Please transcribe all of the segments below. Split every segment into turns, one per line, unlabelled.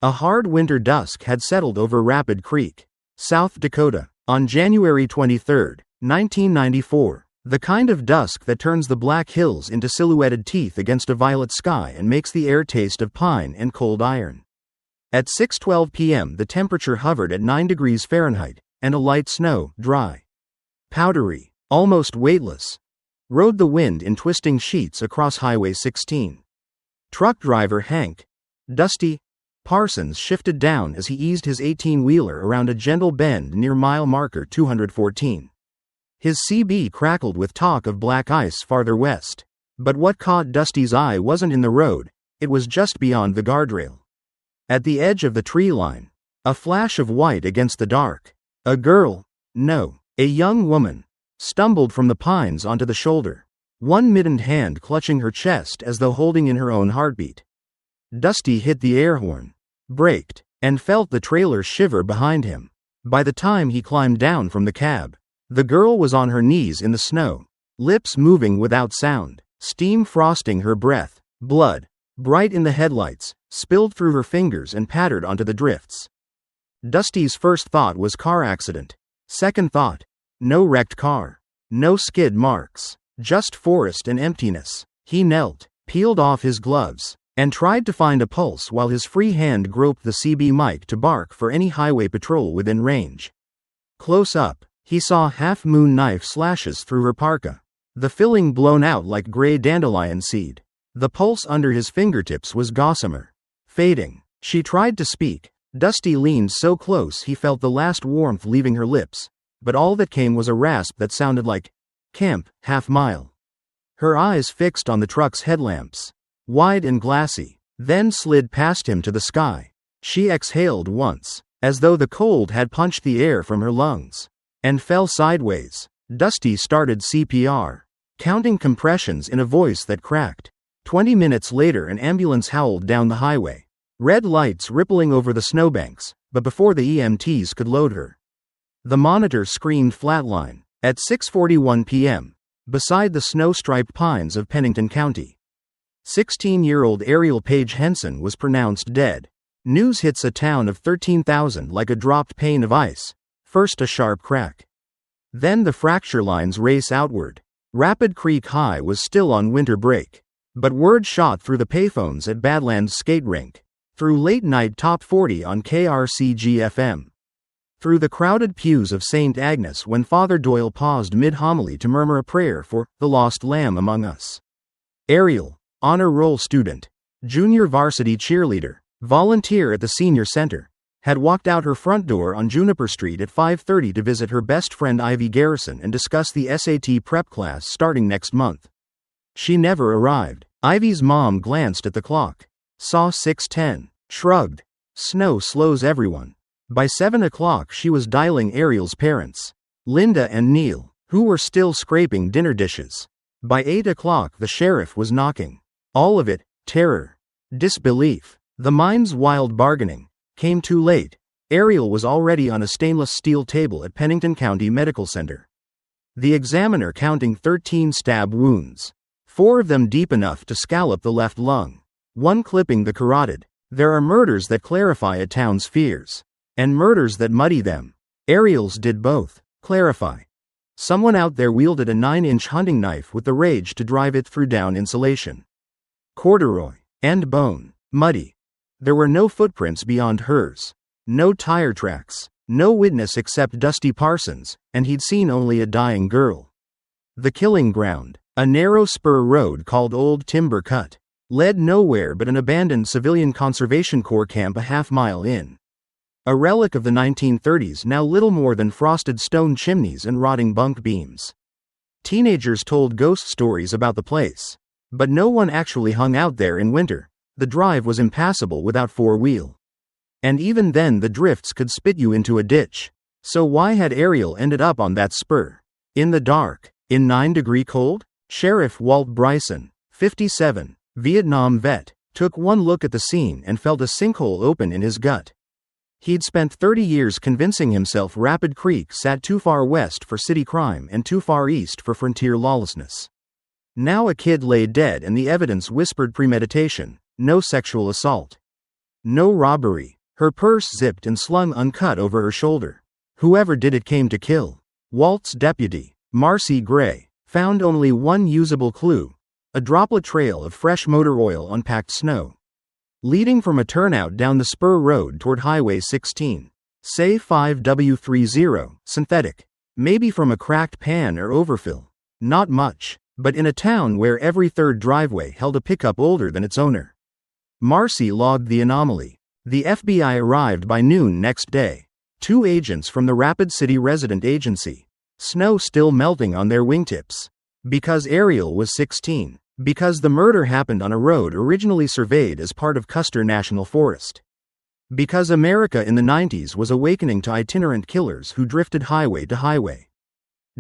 A hard winter dusk had settled over Rapid Creek, South Dakota, on January 23, 1994, the kind of dusk that turns the Black Hills into silhouetted teeth against a violet sky and makes the air taste of pine and cold iron. At 6:12 p.m. the temperature hovered at 9 degrees Fahrenheit, and a light snow, dry, powdery, almost weightless, rode the wind in twisting sheets across Highway 16. Truck driver Hank Dusty Parsons shifted down as he eased his 18-wheeler around a gentle bend near mile marker 214. His CB crackled with talk of black ice farther west. But what caught Dusty's eye wasn't in the road, it was just beyond the guardrail. At the edge of the tree line, a flash of white against the dark. A girl, no, a young woman, stumbled from the pines onto the shoulder, one mittened hand clutching her chest as though holding in her own heartbeat. Dusty hit the air horn, braked, and felt the trailer shiver behind him. By the time he climbed down from the cab, the girl was on her knees in the snow, lips moving without sound, steam frosting her breath. Blood, bright in the headlights, spilled through her fingers and pattered onto the drifts. Dusty's first thought was car accident. Second thought, no wrecked car, no skid marks, just forest and emptiness. He knelt, peeled off his gloves, and tried to find a pulse while his free hand groped the CB mic to bark for any highway patrol within range. Close up, he saw half-moon knife slashes through her parka, the filling blown out like gray dandelion seed. The pulse under his fingertips was gossamer, fading. She tried to speak. Dusty leaned so close he felt the last warmth leaving her lips, but all that came was a rasp that sounded like, "Camp, half-mile." Her eyes fixed on the truck's headlamps, wide and glassy, then slid past him to the sky. She exhaled once, as though the cold had punched the air from her lungs, and fell sideways. Dusty started CPR, counting compressions in a voice that cracked. 20 minutes later an ambulance howled down the highway, red lights rippling over the snowbanks, but before the EMTs could load her, the monitor screamed flatline. At 6:41 p.m., beside the snow-striped pines of Pennington County, 16-year-old Ariel Page Henson was pronounced dead. News hits a town of 13,000 like a dropped pane of ice. First a sharp crack, then the fracture lines race outward. Rapid Creek High was still on winter break, but word shot through the payphones at Badlands skate rink, through late-night Top 40 on KRCG-FM, through the crowded pews of St. Agnes when Father Doyle paused mid-homily to murmur a prayer for the lost lamb among us. Ariel, honor roll student, junior varsity cheerleader, volunteer at the senior center, had walked out her front door on Juniper Street at 5:30 to visit her best friend Ivy Garrison and discuss the SAT prep class starting next month. She never arrived. Ivy's mom glanced at the clock, saw 6:10, shrugged. Snow slows everyone. By 7 o'clock she was dialing Ariel's parents, Linda and Neil, who were still scraping dinner dishes. By 8 o'clock the sheriff was knocking. All of it, terror, disbelief, the mind's wild bargaining, came too late. Ariel was already on a stainless steel table at Pennington County Medical Center, the examiner counting 13 stab wounds, 4 of them deep enough to scallop the left lung, 1 clipping the carotid. There are murders that clarify a town's fears, and murders that muddy them. Ariel's did both. Clarify. Someone out there wielded a 9-inch hunting knife with the rage to drive it through down insulation, corduroy, and bone. Muddy. There were no footprints beyond hers, no tire tracks, no witness except Dusty Parsons, and he'd seen only a dying girl. The killing ground, a narrow spur road called Old Timber Cut, led nowhere but an abandoned civilian conservation corps camp a half-mile in. A relic of the 1930s, now little more than frosted stone chimneys and rotting bunk beams. Teenagers told ghost stories about the place, but no one actually hung out there in winter. The drive was impassable without four-wheel. And even then the drifts could spit you into a ditch. So why had Ariel ended up on that spur? In the dark, in 9-degree cold? Sheriff Walt Bryson, 57, Vietnam vet, took one look at the scene and felt a sinkhole open in his gut. He'd spent 30 years convincing himself Rapid Creek sat too far west for city crime and too far east for frontier lawlessness. Now a kid lay dead and the evidence whispered premeditation, no sexual assault. No robbery. Her purse zipped and slung uncut over her shoulder. Whoever did it came to kill. Walt's deputy, Marcy Gray, found only one usable clue, a droplet trail of fresh motor oil on packed snow, leading from a turnout down the spur road toward Highway 16. Say 5W30, synthetic. Maybe from a cracked pan or overfill. Not much, but in a town where every third driveway held a pickup older than its owner. Marcy logged the anomaly. The FBI arrived by noon next day. 2 agents from the Rapid City Resident Agency. Snow still melting on their wingtips. Because Ariel was 16. Because the murder happened on a road originally surveyed as part of Custer National Forest. Because America in the 90s was awakening to itinerant killers who drifted highway to highway,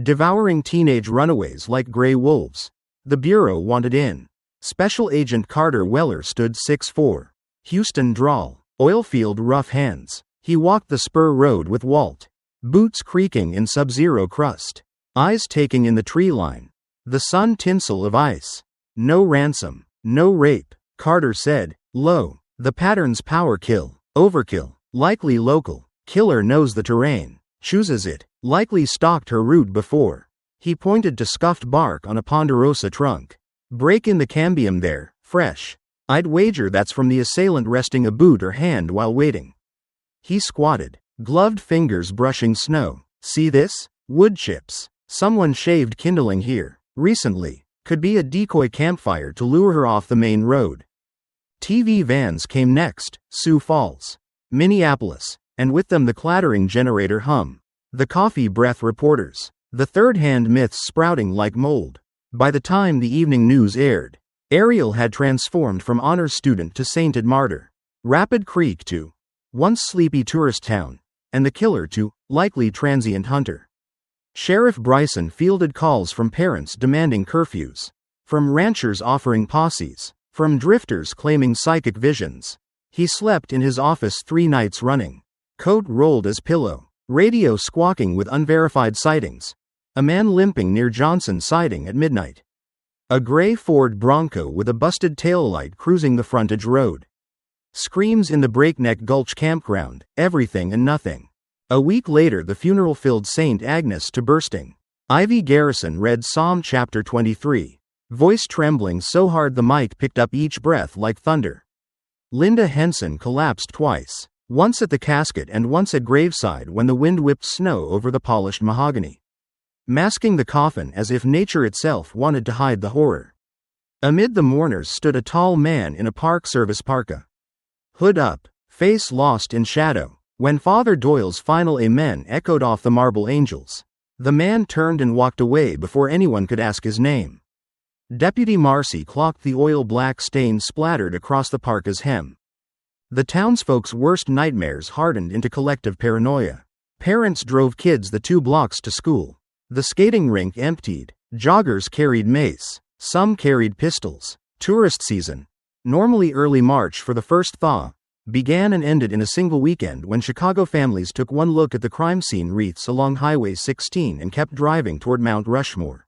devouring teenage runaways like gray wolves. The Bureau wanted in. Special Agent Carter Weller stood 6'4". Houston drawl. Oilfield rough hands. He walked the spur road with Walt. Boots creaking in sub-zero crust. Eyes taking in the tree line. The sun tinsel of ice. No ransom. No rape. Carter said, low. The pattern's power kill. Overkill. Likely local. Killer knows the terrain. Chooses it. Likely stalked her route before. He pointed to scuffed bark on a ponderosa trunk. Break in the cambium there. Fresh. I'd wager that's from the assailant resting a boot or hand while waiting. He squatted, gloved fingers brushing snow. See this? Wood chips. Someone shaved kindling here. Recently. Could be a decoy campfire to lure her off the main road. TV vans came next. Sioux Falls. Minneapolis. And with them the clattering generator hum. The coffee breath reporters. The third-hand myths sprouting like mold. By the time the evening news aired, Ariel had transformed from honors student to sainted martyr. Rapid Creek to once sleepy tourist town, and the killer to likely transient hunter. Sheriff Bryson fielded calls from parents demanding curfews, from ranchers offering posses, from drifters claiming psychic visions. He slept in his office 3 nights running, coat rolled as pillow, radio squawking with unverified sightings, a man limping near Johnson Siding at midnight, a gray Ford Bronco with a busted taillight cruising the frontage road. Screams in the Breakneck Gulch campground, everything and nothing. A week later the funeral filled St. Agnes to bursting. Ivy Garrison read Psalm chapter 23, voice trembling so hard the mic picked up each breath like thunder. Linda Henson collapsed twice, once at the casket and once at graveside when the wind whipped snow over the polished mahogany, masking the coffin as if nature itself wanted to hide the horror. Amid the mourners stood a tall man in a Park Service parka. Hood up, face lost in shadow. When Father Doyle's final amen echoed off the marble angels, the man turned and walked away before anyone could ask his name. Deputy Marcy clocked the oil-black stain splattered across the parka's hem. The townsfolk's worst nightmares hardened into collective paranoia. Parents drove kids the 2 blocks to school. The skating rink emptied. Joggers carried mace. Some carried pistols. Tourist season, normally early March for the first thaw, began and ended in a single weekend when Chicago families took one look at the crime scene wreaths along Highway 16 and kept driving toward Mount Rushmore.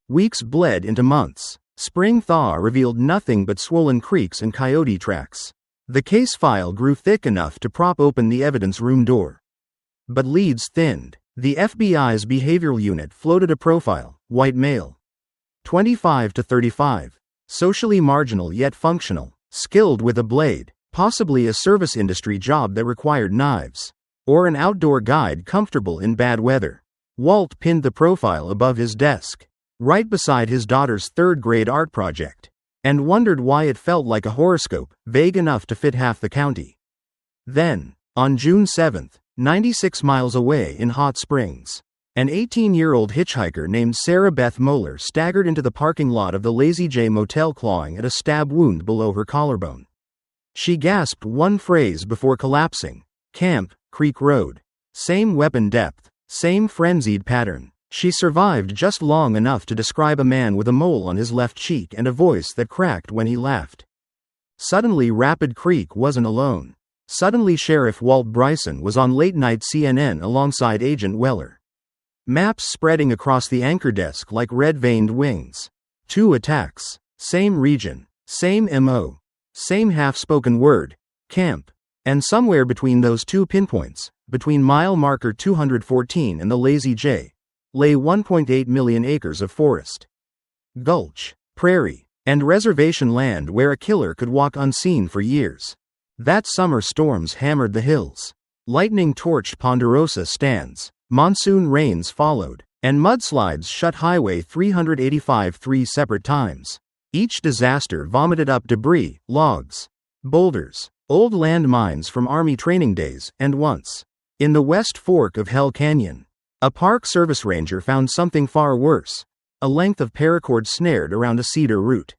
Weeks bled into months. Spring thaw revealed nothing but swollen creeks and coyote tracks. The case file grew thick enough to prop open the evidence room door. But leads thinned. The FBI's behavioral unit floated a profile, white male. 25 to 35. Socially marginal yet functional. Skilled with a blade. Possibly a service industry job that required knives. Or an outdoor guide comfortable in bad weather. Walt pinned the profile above his desk, right beside his daughter's 3rd-grade art project, and wondered why it felt like a horoscope, vague enough to fit half the county. Then, on June 7th, 96 miles away in Hot Springs, an 18-year-old hitchhiker named Sarah Beth Moeller staggered into the parking lot of the Lazy J Motel clawing at a stab wound below her collarbone. She gasped one phrase before collapsing. Camp, Creek Road. Same weapon depth. Same frenzied pattern. She survived just long enough to describe a man with a mole on his left cheek and a voice that cracked when he laughed. Suddenly Rapid Creek wasn't alone. Suddenly Sheriff Walt Bryson was on late-night CNN alongside Agent Weller. Maps spreading across the anchor desk like red-veined wings. 2 attacks. Same region. Same MO. Same half-spoken word. camp. And somewhere between those two pinpoints, between mile marker 214 and the Lazy J, lay 1.8 million acres of forest, gulch, prairie, and reservation land where a killer could walk unseen for years. That summer storms hammered the hills. Lightning torched Ponderosa stands, monsoon rains followed, and mudslides shut Highway 385 three separate times. Each disaster vomited up debris, logs, boulders, old landmines from Army training days, and once, in the West Fork of Hell Canyon, a Park Service ranger found something far worse, a length of paracord snared around a cedar root,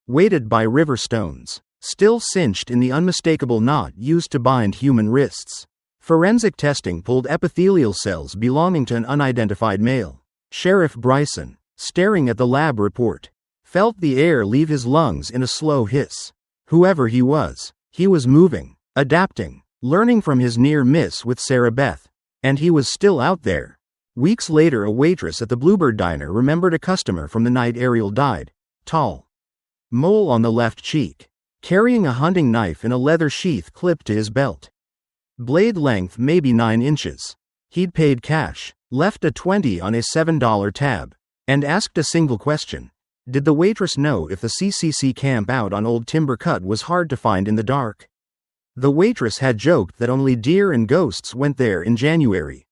weighted by river stones, still cinched in the unmistakable knot used to bind human wrists. Forensic testing pulled epithelial cells belonging to an unidentified male. Sheriff Bryson, staring at the lab report, felt the air leave his lungs in a slow hiss. Whoever he was moving, adapting, learning from his near miss with Sarah Beth. And he was still out there. Weeks later, a waitress at the Bluebird Diner remembered a customer from the night Ariel died. Tall, mole on the left cheek, carrying a hunting knife in a leather sheath clipped to his belt. Blade length maybe 9 inches. He'd paid cash, left a 20 on a $7 tab, and asked a single question. Did the waitress know if the CCC camp out on Old Timber Cut was hard to find in the dark? The waitress had joked that only deer and ghosts went there in January.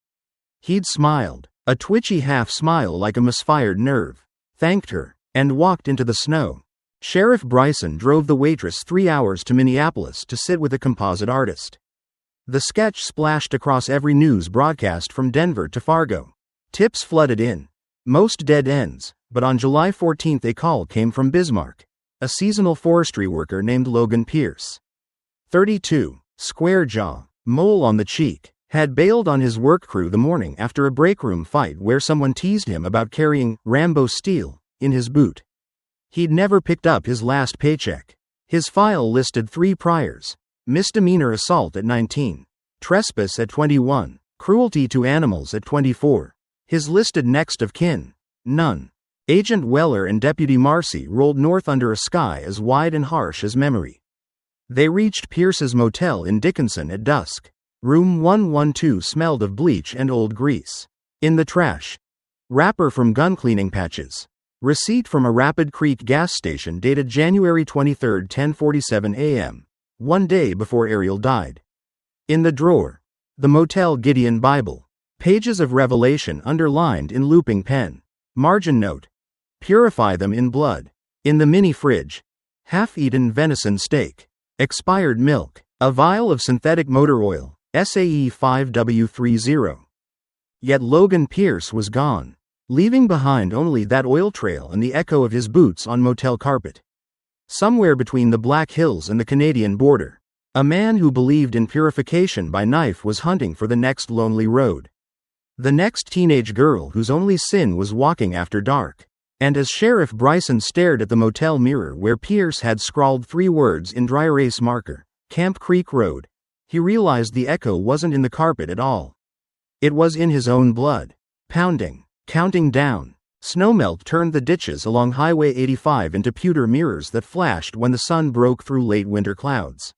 He'd smiled, a twitchy half smile like a misfired nerve, thanked her, and walked into the snow. Sheriff Bryson drove the waitress 3 hours to Minneapolis to sit with a composite artist. The sketch splashed across every news broadcast from Denver to Fargo. Tips flooded in. Most dead ends, but on July 14 a call came from Bismarck, a seasonal forestry worker named Logan Pierce. 32, square jaw, mole on the cheek, had bailed on his work crew the morning after a breakroom fight where someone teased him about carrying Rambo steel in his boot. He'd never picked up his last paycheck. His file listed 3 priors: misdemeanor assault at 19, trespass at 21, cruelty to animals at 24. His listed next of kin, none. Agent Weller and Deputy Marcy rolled north under a sky as wide and harsh as memory. They reached Pierce's motel in Dickinson at dusk. Room 112 smelled of bleach and old grease. In the trash, wrapper from gun cleaning patches. Receipt from a Rapid Creek gas station dated January 23, 10:47 a.m., one day before Ariel died. In the drawer, the Motel Gideon Bible. Pages of Revelation underlined in looping pen. Margin note: purify them in blood. In the mini fridge, half-eaten venison steak. Expired milk. A vial of synthetic motor oil, SAE 5W30. Yet Logan Pierce was gone, leaving behind only that oil trail and the echo of his boots on motel carpet. Somewhere between the Black Hills and the Canadian border, a man who believed in purification by knife was hunting for the next lonely road. The next teenage girl whose only sin was walking after dark. And as Sheriff Bryson stared at the motel mirror where Pierce had scrawled 3 words in dry erase marker, Camp Creek Road, he realized the echo wasn't in the carpet at all. It was in his own blood. Pounding, counting down. Snowmelt turned the ditches along Highway 85 into pewter mirrors that flashed when the sun broke through late winter clouds.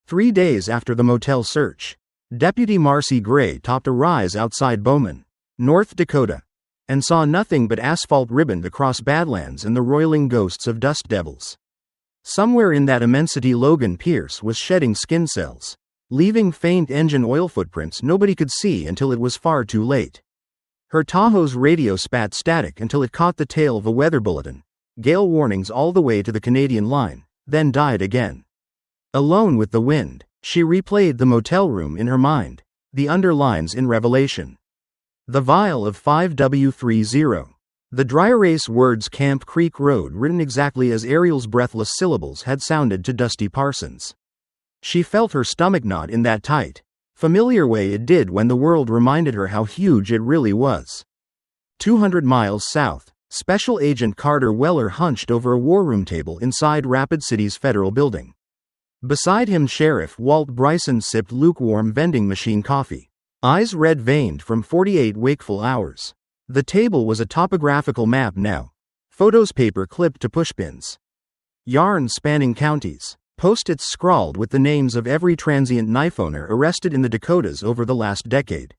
3 days after the motel search, Deputy Marcy Gray topped a rise outside Bowman, North Dakota, and saw nothing but asphalt ribboned across Badlands and the roiling ghosts of dust devils. Somewhere in that immensity Logan Pierce was shedding skin cells, leaving faint engine oil footprints nobody could see until it was far too late. Her Tahoe's radio spat static until it caught the tail of a weather bulletin, gale warnings all the way to the Canadian line, then died again. Alone with the wind, she replayed the motel room in her mind, the underlines in Revelation. The vial of 5W30. The dry erase words Camp Creek Road written exactly as Ariel's breathless syllables had sounded to Dusty Parsons. She felt her stomach knot in that tight, familiar way it did when the world reminded her how huge it really was. 200 miles south, Special Agent Carter Weller hunched over a war room table inside Rapid City's federal building. Beside him Sheriff Walt Bryson sipped lukewarm vending machine coffee, eyes red-veined from 48 wakeful hours. The table was a topographical map now, photos paper clipped to pushpins. Yarn spanning counties, Post-its scrawled with the names of every transient knife owner arrested in the Dakotas over the last decade.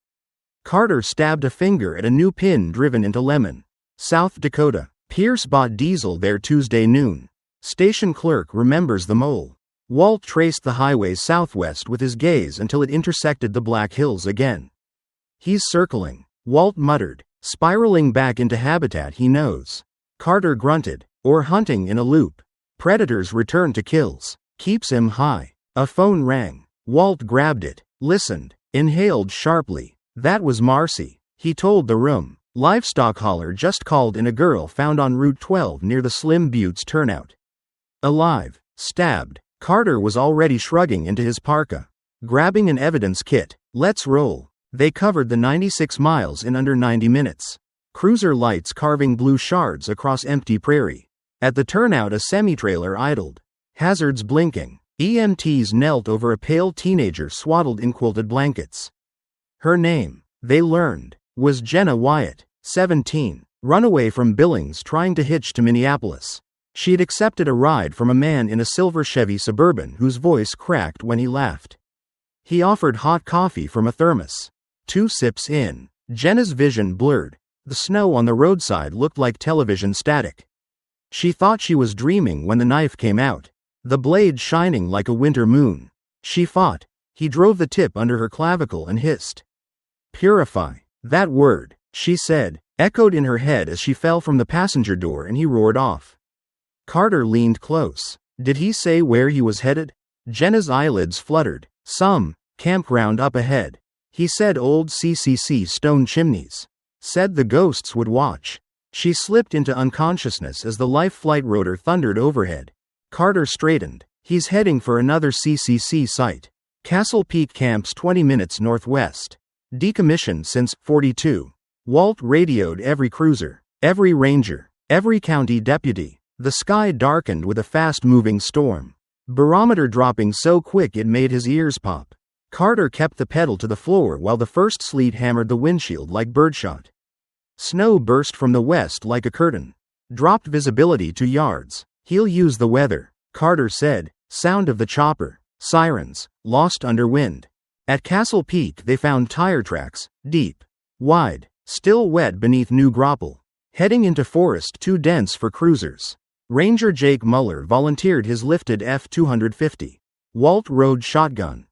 Carter stabbed a finger at a new pin driven into Lemon, South Dakota. Pierce bought diesel there Tuesday noon. Station clerk remembers the mole. Walt traced the highway southwest with his gaze until it intersected the Black Hills again. He's circling, Walt muttered, spiraling back into habitat he knows. Carter grunted, or hunting in a loop. Predators return to kills. Keeps him high. A phone rang. Walt grabbed it, listened, inhaled sharply. That was Marcy. He told the room. Livestock hauler just called in a girl found on Route 12 near the Slim Buttes turnout. Alive. Stabbed. Carter was already shrugging into his parka. Grabbing an evidence kit. Let's roll. They covered the 96 miles in under 90 minutes. Cruiser lights carving blue shards across empty prairie. At the turnout a semi-trailer idled. Hazards blinking. EMTs knelt over a pale teenager swaddled in quilted blankets. Her name, they learned, was Jenna Wyatt, 17, runaway from Billings trying to hitch to Minneapolis. She'd accepted a ride from a man in a silver Chevy Suburban whose voice cracked when he laughed. He offered hot coffee from a thermos. 2 sips in, Jenna's vision blurred. The snow on the roadside looked like television static. She thought she was dreaming when the knife came out, the blade shining like a winter moon. She fought. He drove the tip under her clavicle and hissed. Purify. That word, she said, echoed in her head as she fell from the passenger door and he roared off. Carter leaned close. Did he say where he was headed? Jenna's eyelids fluttered. Some campground up ahead. He said old CCC stone chimneys. Said the ghosts would watch. She slipped into unconsciousness as the life flight rotor thundered overhead. Carter straightened. He's heading for another CCC site. Castle Peak Camp's 20 minutes northwest. Decommissioned since 42. Walt radioed every cruiser, every ranger, every county deputy. The sky darkened with a fast-moving storm. Barometer dropping so quick it made his ears pop. Carter kept the pedal to the floor while the first sleet hammered the windshield like birdshot. Snow burst from the west like a curtain. Dropped visibility 2 yards. He'll use the weather, Carter said. Sound of the chopper. Sirens. Lost under wind. At Castle Peak they found tire tracks, deep, wide, still wet beneath New Grapple. Heading into forest too dense for cruisers. Ranger Jake Muller volunteered his lifted F-250. Walt rode shotgun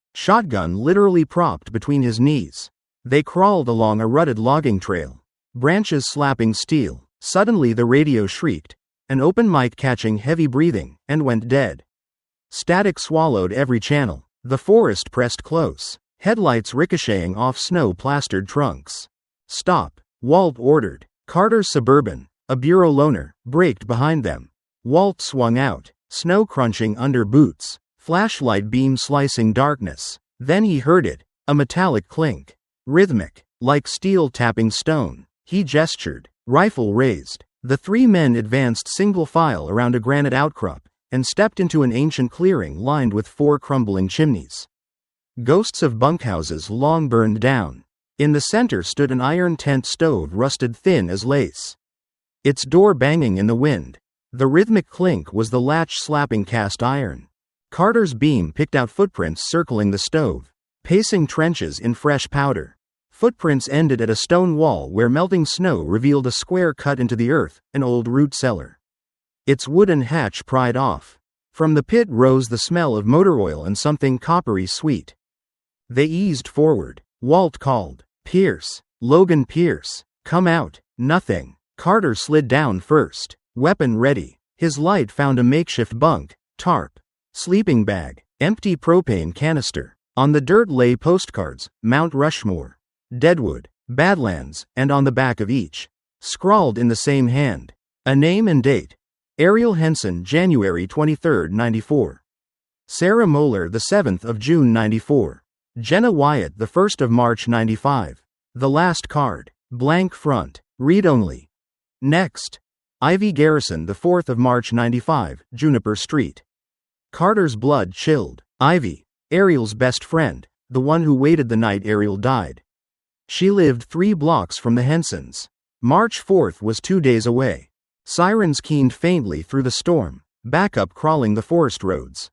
literally propped between his knees. They crawled along a rutted logging trail. Branches slapping steel. Suddenly the radio shrieked, an open mic catching heavy breathing, and went dead. Static swallowed every channel. The forest pressed close. Headlights ricocheting off snow-plastered trunks. Stop, Walt ordered. Carter's Suburban, a bureau loaner, braked behind them. Walt swung out, snow crunching under boots, flashlight beam slicing darkness. Then he heard it, a metallic clink. Rhythmic, like steel tapping stone. He gestured, rifle raised. The 3 men advanced single file around a granite outcrop and stepped into an ancient clearing lined with 4 crumbling chimneys. Ghosts of bunkhouses long burned down. In the center stood an iron tent stove rusted thin as lace. Its door banging in the wind. The rhythmic clink was the latch slapping cast iron. Carter's beam picked out footprints circling the stove, pacing trenches in fresh powder. Footprints ended at a stone wall where melting snow revealed a square cut into the earth, an old root cellar. Its wooden hatch pried off. From the pit rose the smell of motor oil and something coppery sweet. They eased forward. Walt called, Pierce, Logan Pierce, come out. Nothing. Carter slid down first, weapon ready. His light found a makeshift bunk, tarp, sleeping bag, empty propane canister. On the dirt lay postcards, Mount Rushmore, Deadwood, Badlands, and on the back of each, scrawled in the same hand, a name and date. Ariel Henson, January 23, 94. Sarah Moeller, the 7th of June, 94. Jenna Wyatt, the 1st of March, 95. The last card, blank front, read only. Next. Ivy Garrison, the 4th of March, 95, Juniper Street. Carter's blood chilled. Ivy, Ariel's best friend, the one who waited the night Ariel died. She lived 3 blocks from the Hensons. March 4th was 2 days away. Sirens keened faintly through the storm, backup crawling the forest roads.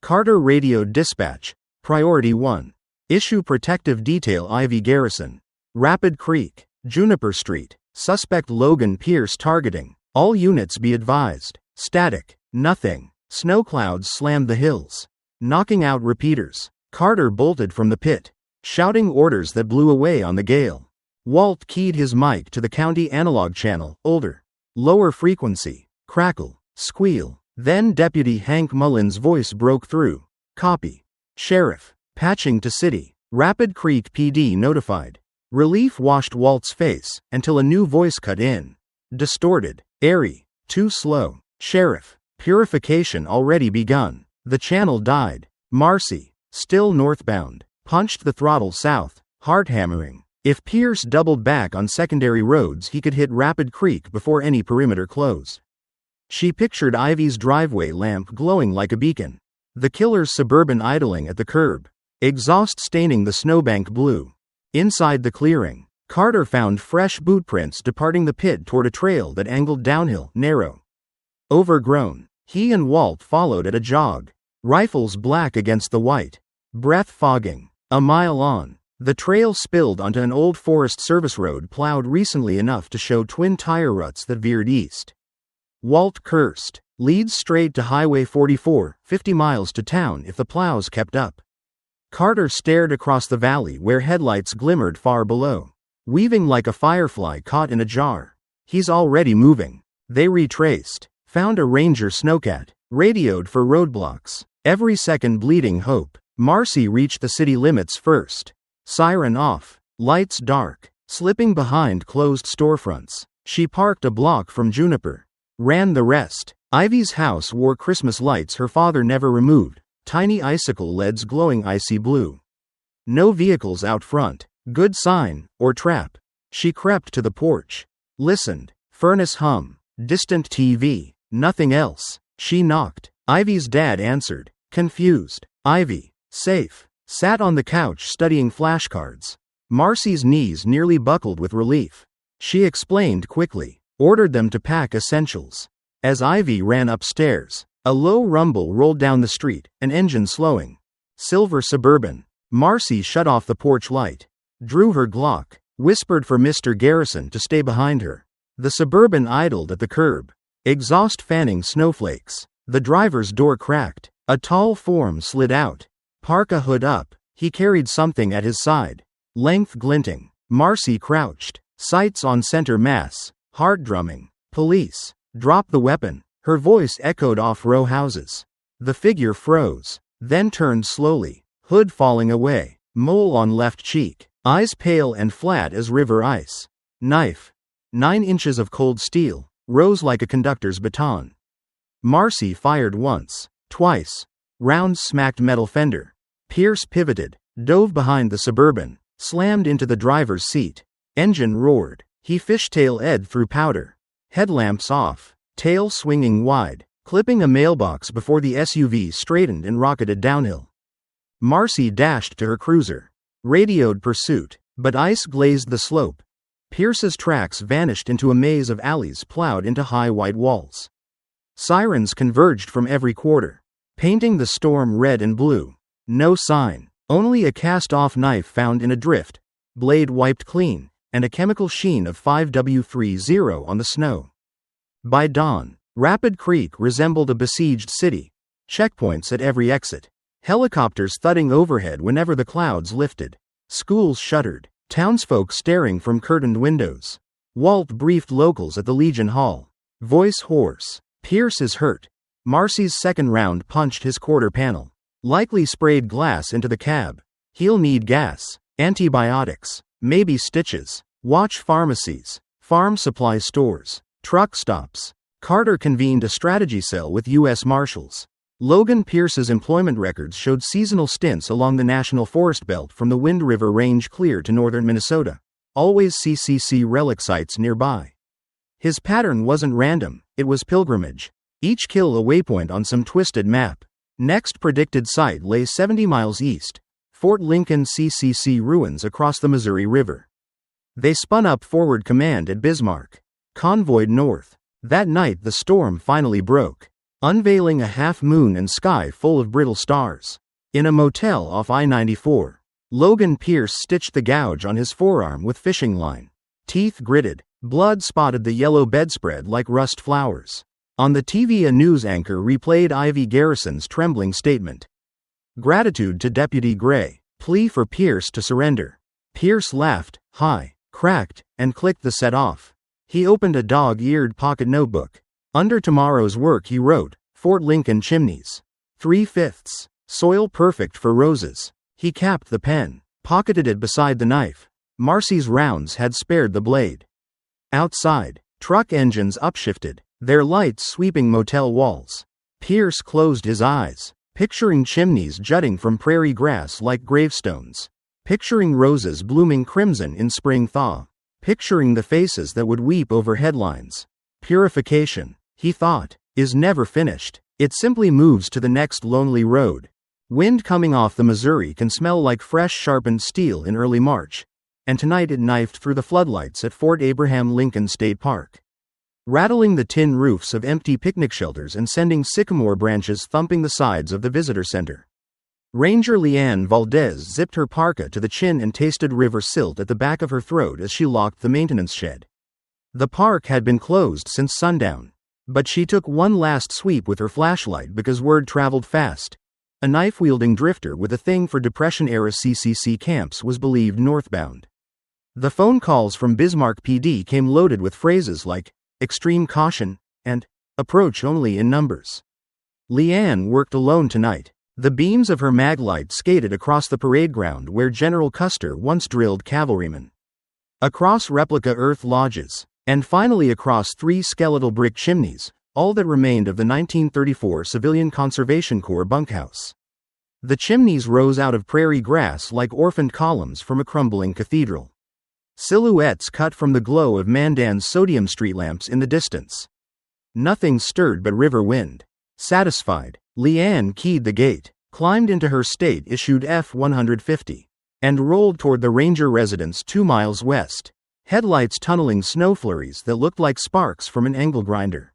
Carter radioed dispatch. Priority 1. Issue protective detail Ivy Garrison. Rapid Creek, Juniper Street. Suspect Logan Pierce targeting. All units be advised. Static. Nothing. Snow clouds slammed the hills, knocking out repeaters. Carter bolted from the pit, shouting orders that blew away on the gale. Walt keyed his mic to the county analog channel. Older. Lower frequency. Crackle. Squeal. Then Deputy Hank Mullins' voice broke through. Copy. Sheriff. Patching to city. Rapid Creek PD notified. Relief washed Walt's face until a new voice cut in. Distorted. Airy. Too slow. Sheriff. Purification already begun. The channel died. Marcy, still northbound, punched the throttle south, heart hammering. If Pierce doubled back on secondary roads, he could hit Rapid Creek before any perimeter closed. She pictured Ivy's driveway lamp glowing like a beacon. The killer's Suburban idling at the curb, exhaust staining the snowbank blue. Inside the clearing, Carter found fresh boot prints departing the pit toward a trail that angled downhill, narrow, overgrown. He and Walt followed at a jog, rifles black against the white, breath fogging. A mile on, the trail spilled onto an old Forest Service road plowed recently enough to show twin tire ruts that veered east. Walt cursed. Leads straight to Highway 44, 50 miles to town if the plows kept up. Carter stared across the valley where headlights glimmered far below, weaving like a firefly caught in a jar. He's already moving. They retraced. Found a Ranger snowcat, radioed for roadblocks. Every second bleeding hope. Marcy reached the city limits first. Siren off. Lights dark. Slipping behind closed storefronts. She parked a block from Juniper. Ran the rest. Ivy's house wore Christmas lights her father never removed. Tiny icicle LEDs glowing icy blue. No vehicles out front. Good sign, or trap. She crept to the porch. Listened. Furnace hum. Distant TV. Nothing else. She knocked. Ivy's dad answered, confused. Ivy, safe, sat on the couch studying flashcards. Marcy's knees nearly buckled with relief. She explained quickly, ordered them to pack essentials. As Ivy ran upstairs, a low rumble rolled down the street, an engine slowing. Silver Suburban. Marcy shut off the porch light, drew her Glock, whispered for Mr. Garrison to stay behind her. The Suburban idled at the curb, exhaust fanning snowflakes. The driver's door cracked. A tall form slid out. Parka hood up. He carried something at his side. Length glinting. Marcy crouched. Sights on center mass. Heart drumming. Police. Drop the weapon. Her voice echoed off row houses. The figure froze, then turned slowly. Hood falling away. Mole on left cheek. Eyes pale and flat as river ice. Knife. 9 inches of cold steel. Rose like a conductor's baton. Marcy fired once, twice. Rounds smacked metal fender. Pierce pivoted, dove behind the Suburban, slammed into the driver's seat. Engine roared. He fishtail-ed through powder. Headlamps off, tail swinging wide, clipping a mailbox before the SUV straightened and rocketed downhill. Marcy dashed to her cruiser. Radioed pursuit, but ice glazed the slope. Pierce's tracks vanished into a maze of alleys plowed into high white walls. Sirens converged from every quarter, painting the storm red and blue. No sign, only a cast-off knife found in a drift, blade wiped clean, and a chemical sheen of 5W30 on the snow. By dawn, Rapid Creek resembled a besieged city, checkpoints at every exit, helicopters thudding overhead whenever the clouds lifted, schools shuttered, townsfolk staring from curtained windows. Walt briefed locals at the Legion Hall. Voice hoarse. Pierce is hurt. Marcy's second round punched his quarter panel. Likely sprayed glass into the cab. He'll need gas, antibiotics, maybe stitches. Watch pharmacies, farm supply stores, truck stops. Carter convened a strategy cell with U.S. Marshals. Logan Pierce's employment records showed seasonal stints along the National Forest Belt from the Wind River Range clear to northern Minnesota. Always CCC relic sites nearby. His pattern wasn't random, it was pilgrimage. Each kill a waypoint on some twisted map. Next predicted site lay 70 miles east, Fort Lincoln CCC ruins across the Missouri River. They spun up forward command at Bismarck. Convoyed north. That night the storm finally broke. unveiling a half-moon and sky full of brittle stars. In a motel off I-94, Logan Pierce stitched the gouge on his forearm with fishing line. Teeth gritted, blood spotted the yellow bedspread like rust flowers. On the TV, a news anchor replayed Ivy Garrison's trembling statement. Gratitude to Deputy Gray. Plea for Pierce to surrender. Pierce laughed, high, cracked, and clicked the set off. He opened a dog-eared pocket notebook. Under tomorrow's work he wrote, Fort Lincoln chimneys. 3/5. Soil perfect for roses. He capped the pen, pocketed it beside the knife. Marcy's rounds had spared the blade. Outside, truck engines upshifted, their lights sweeping motel walls. Pierce closed his eyes, picturing chimneys jutting from prairie grass like gravestones. Picturing roses blooming crimson in spring thaw. Picturing the faces that would weep over headlines. Purification, he thought, is never finished. It simply moves to the next lonely road. Wind coming off the Missouri can smell like fresh sharpened steel in early March, and tonight it knifed through the floodlights at Fort Abraham Lincoln State Park, rattling the tin roofs of empty picnic shelters and sending sycamore branches thumping the sides of the visitor center. Ranger Leanne Valdez zipped her parka to the chin and tasted river silt at the back of her throat as she locked the maintenance shed. The park had been closed since sundown, but she took one last sweep with her flashlight because word traveled fast. A knife-wielding drifter with a thing for Depression-era CCC camps was believed northbound. The phone calls from Bismarck PD came loaded with phrases like, extreme caution, and approach only in numbers. Leanne worked alone tonight. The beams of her maglite skated across the parade ground where General Custer once drilled cavalrymen. Across replica earth lodges, and finally across 3 skeletal brick chimneys, all that remained of the 1934 Civilian Conservation Corps bunkhouse. The chimneys rose out of prairie grass like orphaned columns from a crumbling cathedral. Silhouettes cut from the glow of Mandan's sodium street lamps in the distance. Nothing stirred but river wind. Satisfied, Leanne keyed the gate, climbed into her state-issued F-150, and rolled toward the ranger residence 2 miles west, headlights tunneling snow flurries that looked like sparks from an angle grinder.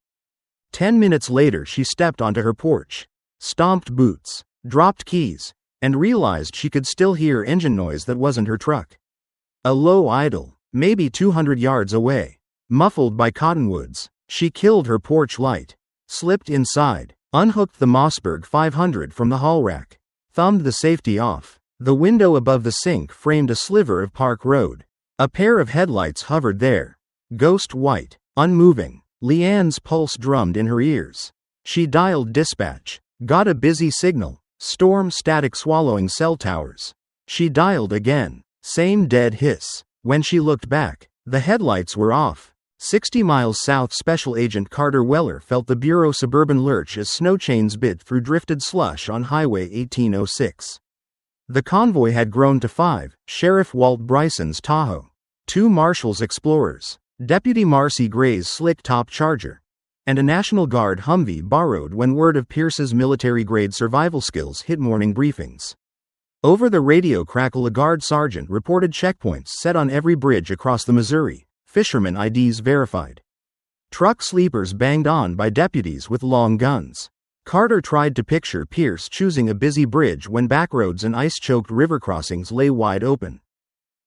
10 minutes later she stepped onto her porch, stomped boots, dropped keys, and realized she could still hear engine noise that wasn't her truck. A low idle, maybe 200 yards away, muffled by cottonwoods. She killed her porch light, slipped inside, unhooked the Mossberg 500 from the haul rack, thumbed the safety off. The window above the sink framed a sliver of Park Road. A pair of headlights hovered there, ghost white, unmoving. Leanne's pulse drummed in her ears. She dialed dispatch, got a busy signal, storm static swallowing cell towers. She dialed again, same dead hiss. When she looked back, the headlights were off. 60 miles south, Special Agent Carter Weller felt the Bureau suburban lurch as snow chains bit through drifted slush on Highway 1806. The convoy had grown to 5, Sheriff Walt Bryson's Tahoe, 2 Marshall's Explorers, Deputy Marcy Gray's slick-top Charger, and a National Guard Humvee borrowed when word of Pierce's military-grade survival skills hit morning briefings. Over the radio crackle, a guard sergeant reported checkpoints set on every bridge across the Missouri. Fishermen IDs verified. Truck sleepers banged on by deputies with long guns. Carter tried to picture Pierce choosing a busy bridge when backroads and ice-choked river crossings lay wide open.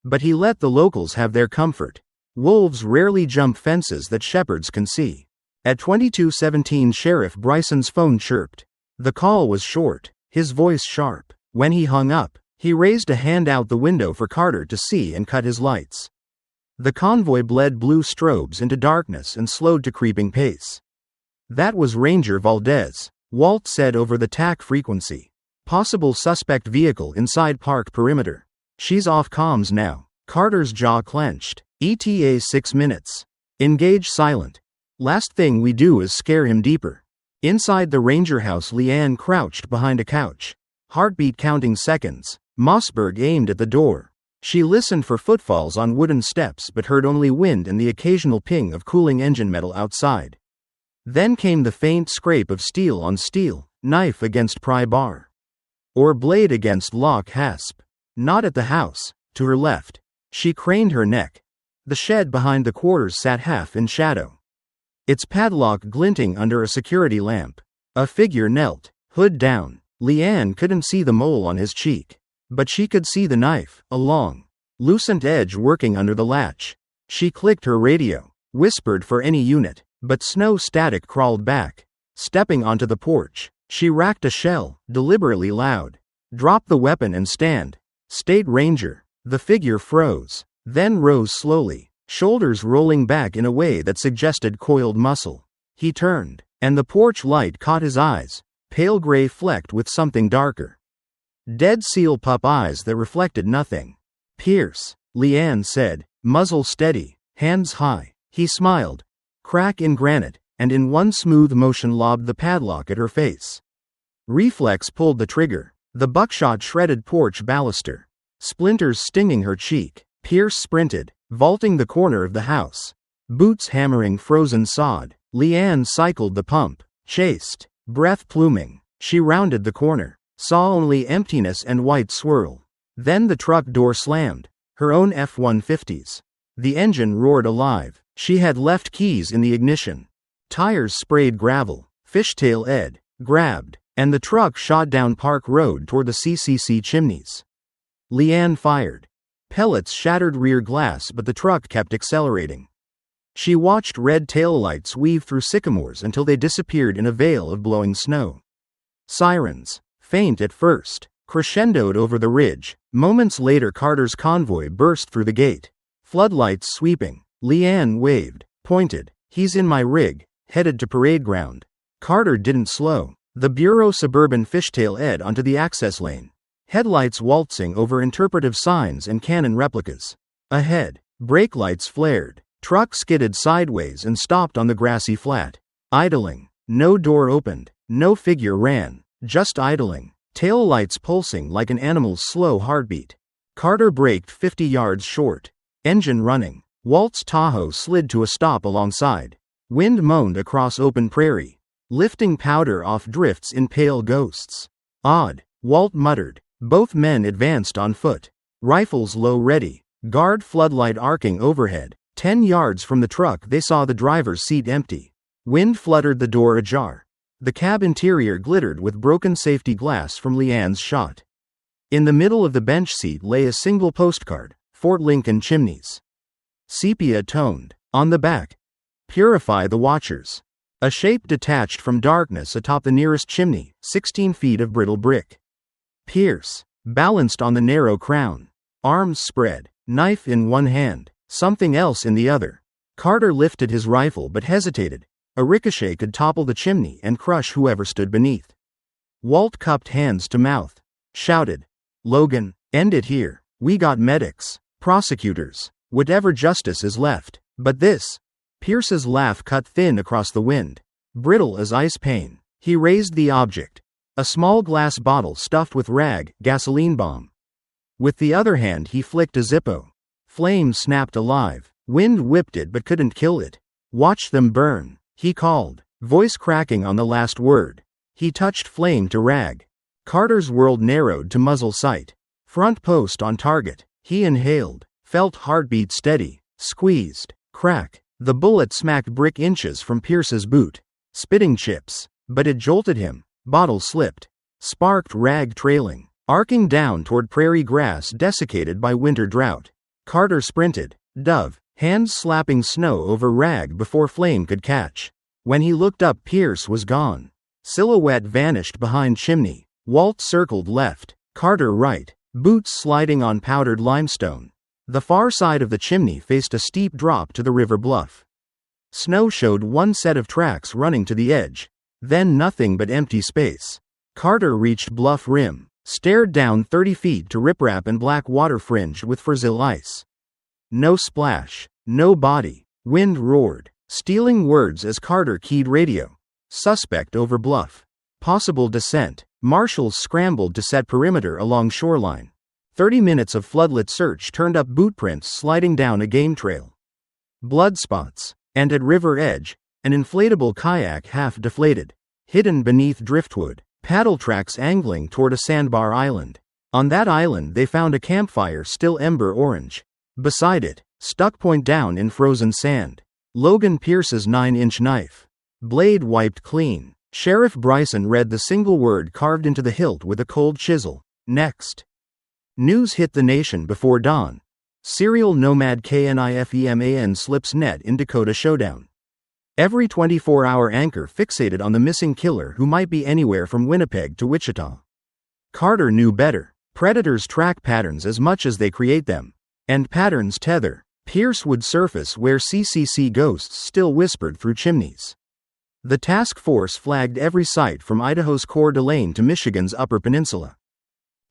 But he let the locals have their comfort. Wolves rarely jump fences that shepherds can see. At 22:17, Sheriff Bryson's phone chirped. The call was short, his voice sharp. When he hung up, he raised a hand out the window for Carter to see and cut his lights. The convoy bled blue strobes into darkness and slowed to creeping pace. That was Ranger Valdez, Walt said over the TAC frequency. Possible suspect vehicle inside park perimeter. She's off comms now. Carter's jaw clenched. ETA 6 minutes. Engage silent. Last thing we do is scare him deeper. Inside the ranger house, Leanne crouched behind a couch, heartbeat counting seconds. Mossberg aimed at the door. She listened for footfalls on wooden steps but heard only wind and the occasional ping of cooling engine metal outside. Then came the faint scrape of steel on steel, knife against pry bar. Or blade against lock hasp. Not at the house, to her left. She craned her neck. The shed behind the quarters sat half in shadow, its padlock glinting under a security lamp. A figure knelt, hood down. Leanne couldn't see the mole on his cheek, but she could see the knife, a long, lucent edge working under the latch. She clicked her radio, whispered for any unit, but snow static crawled back. Stepping onto the porch, she racked a shell, deliberately loud. Drop the weapon and stand. State Ranger. The figure froze, then rose slowly, shoulders rolling back in a way that suggested coiled muscle. He turned, and the porch light caught his eyes, pale gray flecked with something darker. Dead seal pup eyes that reflected nothing. Pierce, Leanne said, muzzle steady, hands high. He smiled. Crack in granite, and in one smooth motion lobbed the padlock at her face. Reflex pulled the trigger. The buckshot shredded porch baluster, splinters stinging her cheek. Pierce sprinted, vaulting the corner of the house. Boots hammering frozen sod. Leanne cycled the pump, chased, breath pluming. She rounded the corner, saw only emptiness and white swirl. Then the truck door slammed. Her own F-150's. The engine roared alive. She had left keys in the ignition. Tires sprayed gravel. Fishtail Ed grabbed, and the truck shot down Park Road toward the CCC chimneys. Leanne fired. Pellets shattered rear glass, but the truck kept accelerating. She watched red taillights weave through sycamores until they disappeared in a veil of blowing snow. Sirens, faint at first, crescendoed over the ridge. Moments later, Carter's convoy burst through the gate. Floodlights sweeping. Leanne waved, pointed. He's in my rig, headed to parade ground. Carter didn't slow. The Bureau Suburban fishtail Ed onto the access lane. Headlights waltzing over interpretive signs and cannon replicas. Ahead, brake lights flared. Truck skidded sideways and stopped on the grassy flat. Idling. No door opened. No figure ran. Just idling. Tail lights pulsing like an animal's slow heartbeat. Carter braked 50 yards short. Engine running. Walt's Tahoe slid to a stop alongside. Wind moaned across open prairie, lifting powder off drifts in pale ghosts. Odd, Walt muttered. Both men advanced on foot. Rifles low ready. Guard floodlight arcing overhead. 10 yards from the truck they saw the driver's seat empty. Wind fluttered the door ajar. The cab interior glittered with broken safety glass from Leanne's shot. In the middle of the bench seat lay a single postcard, Fort Lincoln Chimneys. Sepia toned. On the back, Purify the Watchers. A shape detached from darkness atop the nearest chimney, 16 feet of brittle brick. Pierce, balanced on the narrow crown. Arms spread, knife in one hand, something else in the other. Carter lifted his rifle but hesitated. A ricochet could topple the chimney and crush whoever stood beneath. Walt cupped hands to mouth. Shouted. Logan, end it here. We got medics, prosecutors, whatever justice is left. But this. Pierce's laugh cut thin across the wind. Brittle as ice pane. He raised the object. A small glass bottle stuffed with rag, gasoline bomb. With the other hand he flicked a Zippo. Flame snapped alive. Wind whipped it but couldn't kill it. Watch them burn, he called, voice cracking on the last word. He touched flame to rag. Carter's world narrowed to muzzle sight. Front post on target. He inhaled, felt heartbeat steady, squeezed, crack. The bullet smacked brick inches from Pierce's boot. Spitting chips. But it jolted him. Bottle slipped. Sparked rag trailing, arcing down toward prairie grass desiccated by winter drought. Carter sprinted. Dove, hands slapping snow over rag before flame could catch. When he looked up, Pierce was gone. Silhouette vanished behind chimney. Walt circled left. Carter right. Boots sliding on powdered limestone. The far side of the chimney faced a steep drop to the river bluff. Snow showed one set of tracks running to the edge. Then nothing but empty space. Carter reached bluff rim, stared down 30 feet to riprap and black water fringed with Brazil ice. No splash, no body. Wind roared, stealing words as Carter keyed radio. Suspect over bluff. Possible descent. Marshals scrambled to set perimeter along shoreline. 30 minutes of floodlit search turned up bootprints sliding down a game trail. Blood spots. And at river edge, an inflatable kayak half deflated, hidden beneath driftwood, paddle tracks angling toward a sandbar island. On that island they found a campfire still ember orange. Beside it, stuck point down in frozen sand, Logan Pierce's 9-inch knife. Blade wiped clean. Sheriff Bryson read the single word carved into the hilt with a cold chisel. Next. News hit the nation before dawn. Serial nomad Knifeman slips net in Dakota showdown. Every 24-hour anchor fixated on the missing killer who might be anywhere from Winnipeg to Wichita. Carter knew better. Predators track patterns as much as they create them. And patterns tether. Pierce would surface where CCC ghosts still whispered through chimneys. The task force flagged every site from Idaho's Coeur d'Alene to Michigan's Upper Peninsula.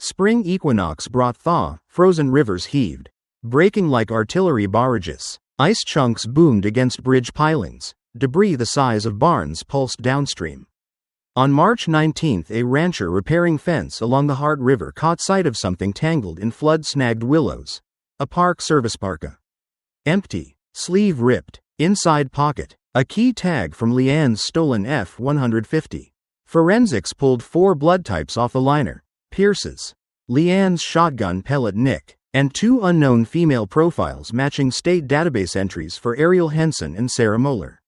Spring equinox brought thaw, frozen rivers heaved, breaking like artillery barrages. Ice chunks boomed against bridge pilings, debris the size of barns pulsed downstream. On March 19, a rancher repairing fence along the Hart River caught sight of something tangled in flood-snagged willows. A Park Service parka. Empty, sleeve ripped, inside pocket. A key tag from Leanne's stolen F-150. Forensics pulled 4 blood types off the liner. Pierce's, Leanne's shotgun pellet nick, and 2 unknown female profiles matching state database entries for Ariel Henson and Sarah Moeller.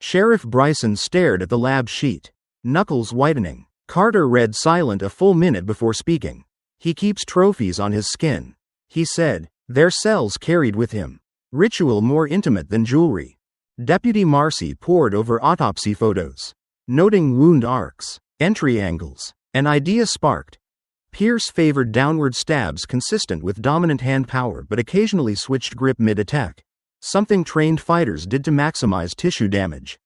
Sheriff Bryson stared at the lab sheet, knuckles whitening. Carter read silent a full minute before speaking. He keeps trophies on his skin, he said. Their cells carried with him. Ritual more intimate than jewelry. Deputy Marcy pored over autopsy photos, noting wound arcs, entry angles. An idea sparked. Pierce favored downward stabs consistent with dominant hand power but occasionally switched grip mid-attack, something trained fighters did to maximize tissue damage.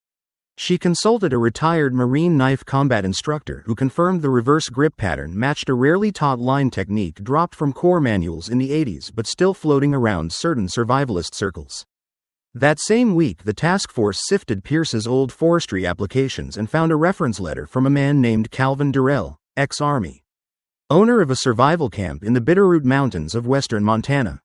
She consulted a retired Marine knife combat instructor who confirmed the reverse grip pattern matched a rarely taught line technique dropped from Corps manuals in the 80s but still floating around certain survivalist circles. That same week, the task force sifted Pierce's old forestry applications and found a reference letter from a man named Calvin Durrell, ex-Army, owner of a survival camp in the Bitterroot Mountains of western Montana.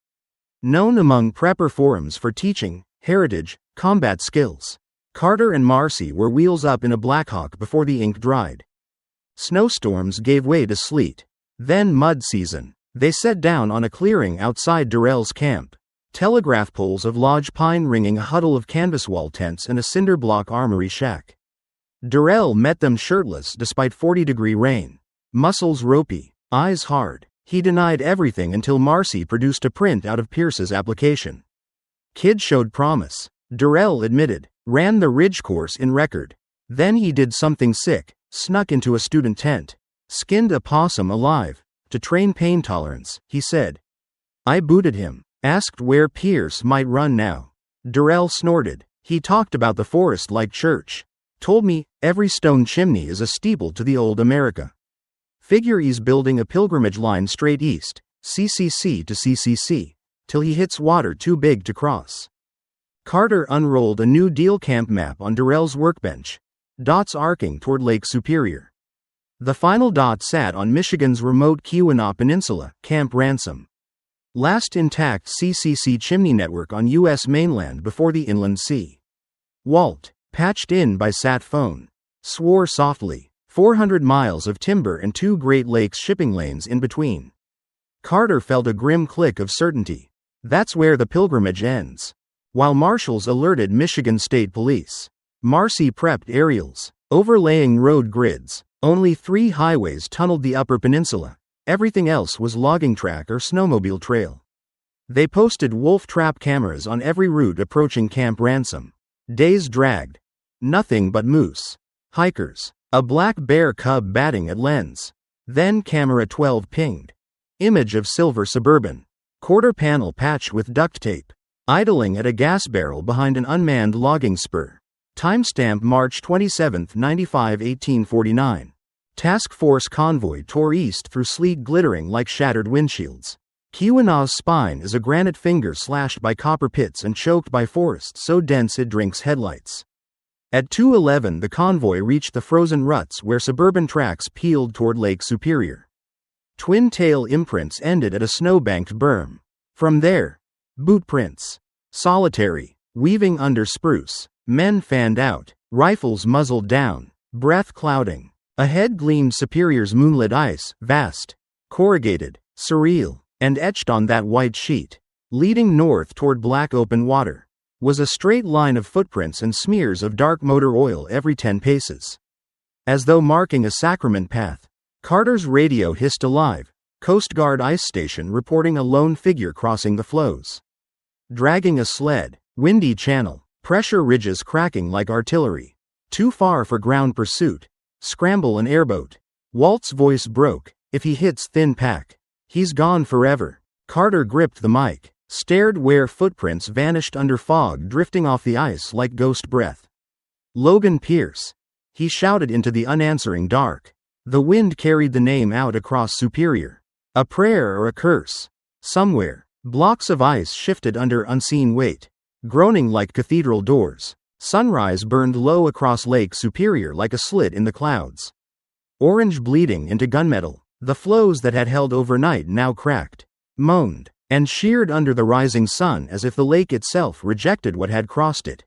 Known among prepper forums for teaching, heritage, combat skills. Carter and Marcy were wheels up in a Blackhawk before the ink dried. Snowstorms gave way to sleet. Then mud season. They set down on a clearing outside Durrell's camp. Telegraph poles of lodge pine ringing a huddle of canvas wall tents and a cinder block armory shack. Durrell met them shirtless despite 40-degree rain. Muscles ropey, eyes hard. He denied everything until Marcy produced a print out of Pierce's application. Kid showed promise. Durrell admitted. Ran the Ridge course in record. Then he did something sick. Snuck into a student tent. Skinned a possum alive. To train pain tolerance, he said. I booted him. Asked where Pierce might run now. Durrell snorted. He talked about the forest like church. Told me, every stone chimney is a steeple to the old America. Figure he's building a pilgrimage line straight east, CCC to CCC, till he hits water too big to cross. Carter unrolled a New Deal camp map on Durrell's workbench, dots arcing toward Lake Superior. The final dot sat on Michigan's remote Keweenaw Peninsula, Camp Ransom. Last intact CCC chimney network on U.S. mainland before the inland sea. Walt, patched in by sat phone, swore softly. 400 miles of timber and 2 Great Lakes shipping lanes in between. Carter felt a grim click of certainty. That's where the pilgrimage ends. While marshals alerted Michigan State Police, Marcy prepped aerials, overlaying road grids. Only 3 highways tunneled the Upper Peninsula. Everything else was logging track or snowmobile trail. They posted wolf trap cameras on every route approaching Camp Ransom. Days dragged. Nothing but moose. Hikers. A black bear cub batting at lens. Then camera 12 pinged. Image of silver Suburban. Quarter panel patched with duct tape. Idling at a gas barrel behind an unmanned logging spur. Timestamp March 27, 95, 1849. Task force convoy tore east through sleet glittering like shattered windshields. Keweenaw's spine is a granite finger slashed by copper pits and choked by forests so dense it drinks headlights. At 2:11 the convoy reached the frozen ruts where suburban tracks peeled toward Lake Superior. Twin tail imprints ended at a snow-banked berm. From there, boot prints. Solitary, weaving under spruce. Men fanned out, rifles muzzled down, breath clouding. Ahead gleamed Superior's moonlit ice, vast, corrugated, surreal, and etched on that white sheet, leading north toward black open water, was a straight line of footprints and smears of dark motor oil every 10 paces. As though marking a sacrament path. Carter's radio hissed alive. Coast Guard ice station reporting a lone figure crossing the floes. Dragging a sled. Windy channel. Pressure ridges cracking like artillery. Too far for ground pursuit. Scramble an airboat. Walt's voice broke. If he hits thin pack, he's gone forever. Carter gripped the mic. Stared where footprints vanished under fog drifting off the ice like ghost breath. Logan Pierce. He shouted into the unanswering dark. The wind carried the name out across Superior. A prayer or a curse. Somewhere, blocks of ice shifted under unseen weight, groaning like cathedral doors. Sunrise burned low across Lake Superior like a slit in the clouds. Orange bleeding into gunmetal, the floes that had held overnight now cracked, moaned, and sheared under the rising sun as if the lake itself rejected what had crossed it.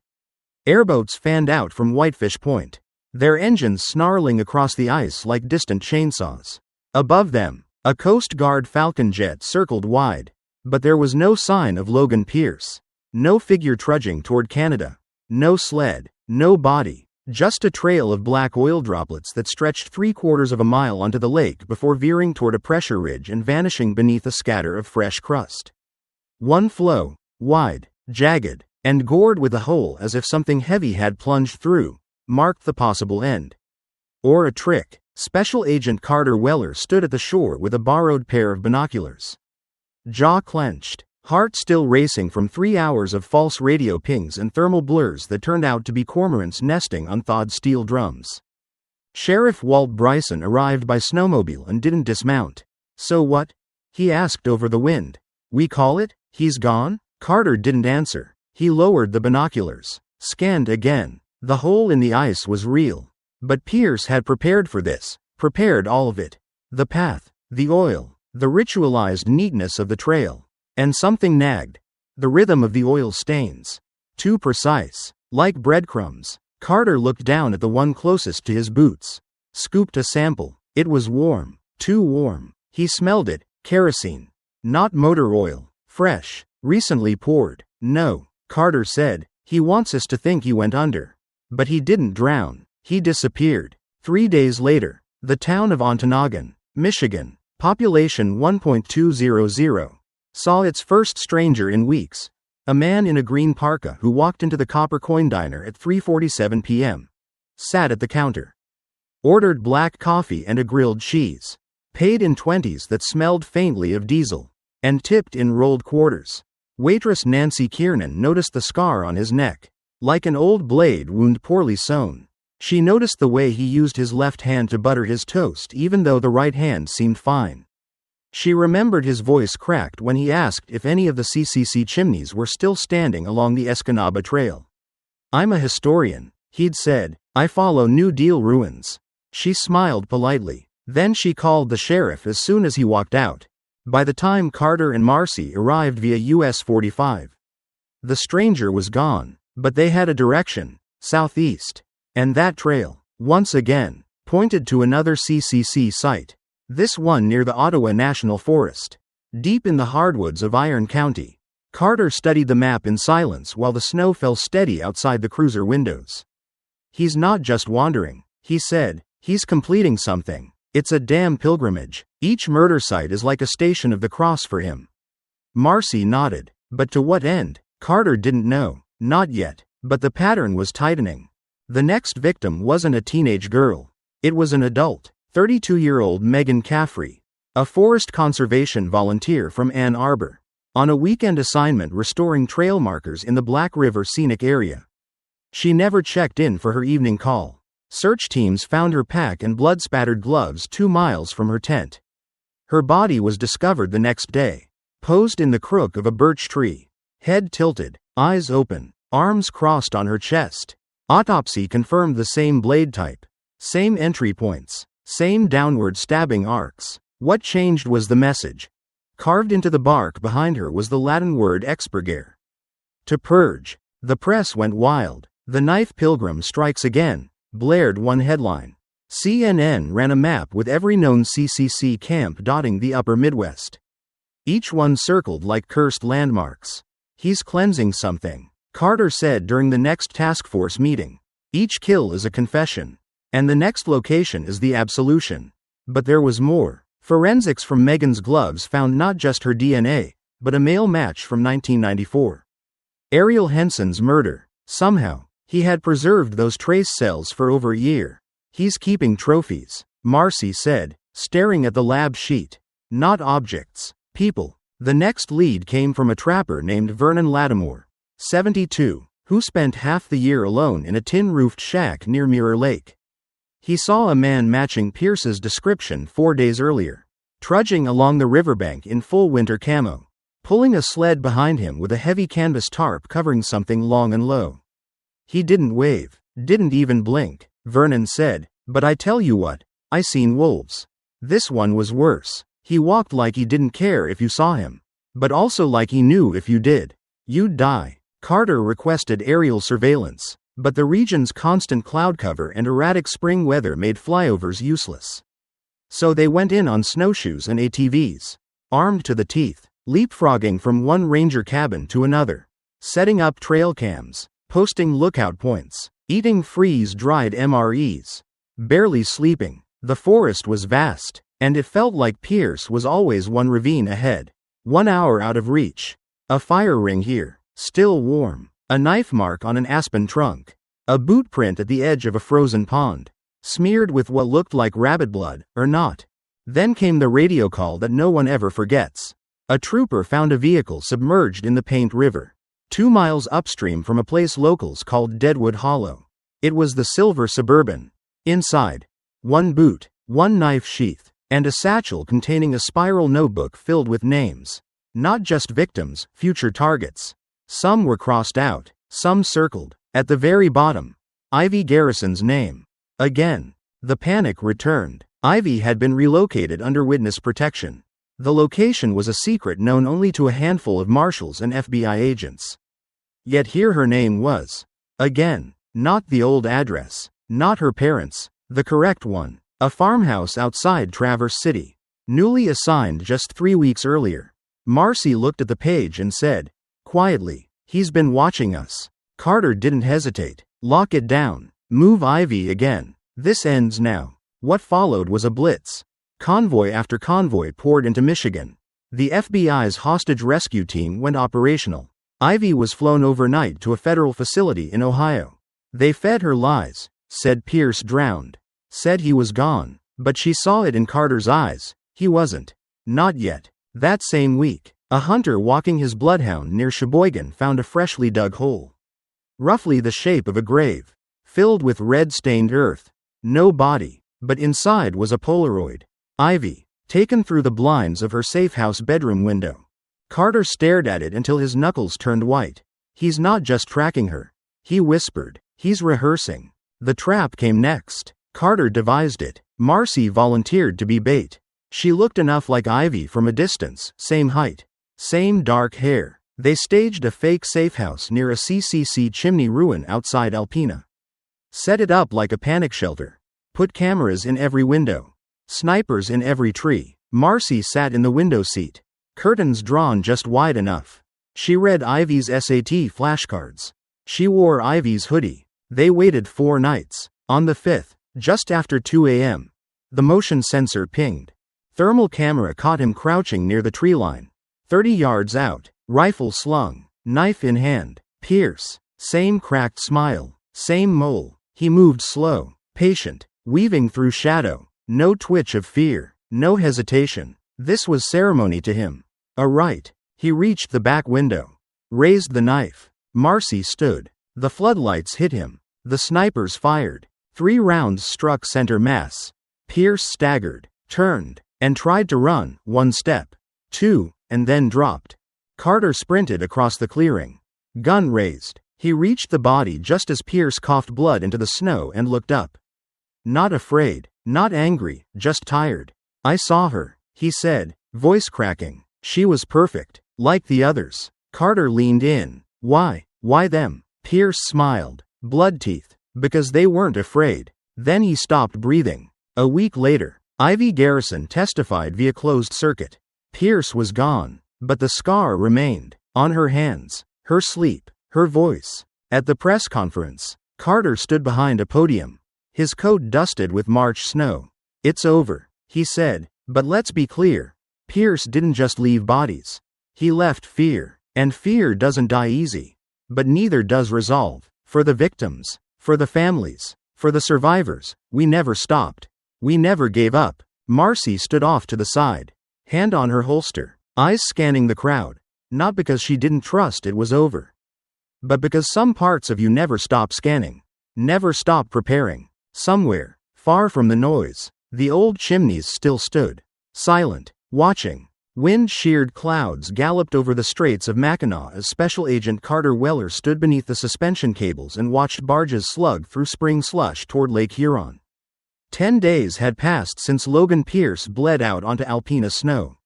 Airboats fanned out from Whitefish Point, their engines snarling across the ice like distant chainsaws. Above them, a Coast Guard Falcon jet circled wide, but there was no sign of Logan Pierce. No figure trudging toward Canada. No sled, no body, just a trail of black oil droplets that stretched 3/4 of a mile onto the lake before veering toward a pressure ridge and vanishing beneath a scatter of fresh crust. One floe, wide, jagged, and gored with a hole as if something heavy had plunged through, marked the possible end. Or a trick. Special Agent Carter Weller stood at the shore with a borrowed pair of binoculars. Jaw clenched. Heart still racing from 3 hours of false radio pings and thermal blurs that turned out to be cormorants nesting on thawed steel drums. Sheriff Walt Bryson arrived by snowmobile and didn't dismount. So what? He asked over the wind. We call it? He's gone? Carter didn't answer. He lowered the binoculars. Scanned again. The hole in the ice was real. But Pierce had prepared for this. Prepared all of it. The path, the oil, the ritualized neatness of the trail. And something nagged. The rhythm of the oil stains. Too precise. Like breadcrumbs. Carter looked down at the one closest to his boots. Scooped a sample. It was warm. Too warm. He smelled it. Kerosene. Not motor oil. Fresh. Recently poured. No, Carter said. He wants us to think he went under. But he didn't drown. He disappeared. 3 days later. The town of Ontonagon, Michigan. Population 1.200. Saw its first stranger in weeks. A man in a green parka who walked into the Copper Coin Diner at 3:47 p.m. Sat at the counter. Ordered black coffee and a grilled cheese. Paid in 20s that smelled faintly of diesel. And tipped in rolled quarters. Waitress Nancy Kiernan noticed the scar on his neck. Like an old blade wound poorly sewn. She noticed the way he used his left hand to butter his toast even though the right hand seemed fine. She remembered his voice cracked when he asked if any of the CCC chimneys were still standing along the Escanaba Trail. I'm a historian, he'd said. I follow New Deal ruins. She smiled politely. Then she called the sheriff as soon as he walked out. By the time Carter and Marcy arrived via US 45, the stranger was gone, but they had a direction, southeast. And that trail, once again, pointed to another CCC site. This one near the Ottawa National Forest. Deep in the hardwoods of Iron County. Carter studied the map in silence while the snow fell steady outside the cruiser windows. He's not just wandering, he said. He's completing something. It's a damn pilgrimage. Each murder site is like a station of the cross for him. Marcy nodded. But to what end? Carter didn't know. Not yet. But the pattern was tightening. The next victim wasn't a teenage girl. It was an adult. 32-year-old Megan Caffrey, a forest conservation volunteer from Ann Arbor, on a weekend assignment restoring trail markers in the Black River Scenic Area. She never checked in for her evening call. Search teams found her pack and blood-spattered gloves 2 miles from her tent. Her body was discovered the next day, posed in the crook of a birch tree, head tilted, eyes open, arms crossed on her chest. Autopsy confirmed the same blade type, same entry points. Same downward stabbing arcs. What changed was the message. Carved into the bark behind her was the Latin word expurgare. To purge. The press went wild. The Knife Pilgrim strikes again, blared one headline. CNN ran a map with every known CCC camp dotting the upper Midwest. Each one circled like cursed landmarks. He's cleansing something, Carter said during the next task force meeting. Each kill is a confession. And the next location is the absolution. But there was more. Forensics from Megan's gloves found not just her DNA, but a male match from 1994. Ariel Henson's murder. Somehow, he had preserved those trace cells for over a year. He's keeping trophies, Marcy said, staring at the lab sheet. Not objects, people. The next lead came from a trapper named Vernon Lattimore, 72, who spent half the year alone in a tin-roofed shack near Mirror Lake. He saw a man matching Pierce's description 4 days earlier, trudging along the riverbank in full winter camo, pulling a sled behind him with a heavy canvas tarp covering something long and low. He didn't wave, didn't even blink, Vernon said, but I tell you what, I seen wolves. This one was worse. He walked like he didn't care if you saw him, but also like he knew if you did, you'd die. Carter requested aerial surveillance, but the region's constant cloud cover and erratic spring weather made flyovers useless. So they went in on snowshoes and ATVs, armed to the teeth, leapfrogging from one ranger cabin to another, setting up trail cams, posting lookout points, eating freeze-dried MREs, barely sleeping. The forest was vast, and it felt like Pierce was always one ravine ahead, 1 hour out of reach. A fire ring here, still warm, a knife mark on an aspen trunk, a boot print at the edge of a frozen pond, smeared with what looked like rabbit blood, or not. Then came the radio call that no one ever forgets. A trooper found a vehicle submerged in the Paint River, 2 miles upstream from a place locals called Deadwood Hollow. It was the silver Suburban. Inside, 1 boot, 1 knife sheath, and a satchel containing a spiral notebook filled with names. Not just victims, future targets. Some were crossed out, some circled. At the very bottom, Ivy Garrison's name. Again, the panic returned. Ivy had been relocated under witness protection. The location was a secret known only to a handful of marshals and FBI agents. Yet here her name was. Again, not the old address, not her parents', the correct one. A farmhouse outside Traverse City, newly assigned just 3 weeks earlier. Marcy looked at the page and said, quietly, he's been watching us. Carter didn't hesitate. Lock it down. Move Ivy again. This ends now. What followed was a blitz. Convoy after convoy poured into Michigan. The FBI's hostage rescue team went operational. Ivy was flown overnight to a federal facility in Ohio. They fed her lies, said Pierce drowned. Said he was gone, but she saw it in Carter's eyes. He wasn't. Not yet. That same week, a hunter walking his bloodhound near Sheboygan found a freshly dug hole, roughly the shape of a grave, filled with red-stained earth. No body, but inside was a Polaroid. Ivy, taken through the blinds of her safe-house bedroom window. Carter stared at it until his knuckles turned white. He's not just tracking her, he whispered. He's rehearsing. The trap came next. Carter devised it. Marcy volunteered to be bait. She looked enough like Ivy from a distance, same height, same dark hair. They staged a fake safe house near a CCC chimney ruin outside Alpena. Set it up like a panic shelter. Put cameras in every window. Snipers in every tree. Marcy sat in the window seat, curtains drawn just wide enough. She read Ivy's SAT flashcards. She wore Ivy's hoodie. They waited 4 nights. On the 5th, just after 2 a.m., the motion sensor pinged. Thermal camera caught him crouching near the tree line, 30 yards out, rifle slung, knife in hand. Pierce, same cracked smile, same mole. He moved slow, patient, weaving through shadow. No twitch of fear, no hesitation. This was ceremony to him. A right. He reached the back window, raised the knife. Marcy stood. The floodlights hit him. The snipers fired. 3 rounds struck center mass. Pierce staggered, turned, and tried to run. 1 step, 2, and then dropped. Carter sprinted across the clearing, gun raised. He reached the body just as Pierce coughed blood into the snow and looked up. Not afraid, not angry, just tired. I saw her, he said, voice cracking. She was perfect, like the others. Carter leaned in. Why them? Pierce smiled. Blood teeth. Because they weren't afraid. Then he stopped breathing. A week later, Ivy Garrison testified via closed circuit. Pierce was gone, but the scar remained. On her hands, her sleep, her voice. At the press conference, Carter stood behind a podium. his coat dusted with March snow. "It's over," he said. "But let's be clear. Pierce didn't just leave bodies. He left fear. And fear doesn't die easy. But neither does resolve. For the victims. For the families. For the survivors. We never stopped. We never gave up." Marcy stood off to the side, hand on her holster, eyes scanning the crowd. Not because she didn't trust it was over, but because some parts of you never stop scanning. Never stop preparing. Somewhere, far from the noise, the old chimneys still stood, silent, watching. Wind-sheared clouds galloped over the Straits of Mackinac as Special Agent Carter Weller stood beneath the suspension cables and watched barges slug through spring slush toward Lake Huron. 10 days had passed since Logan Pierce bled out onto Alpena snow.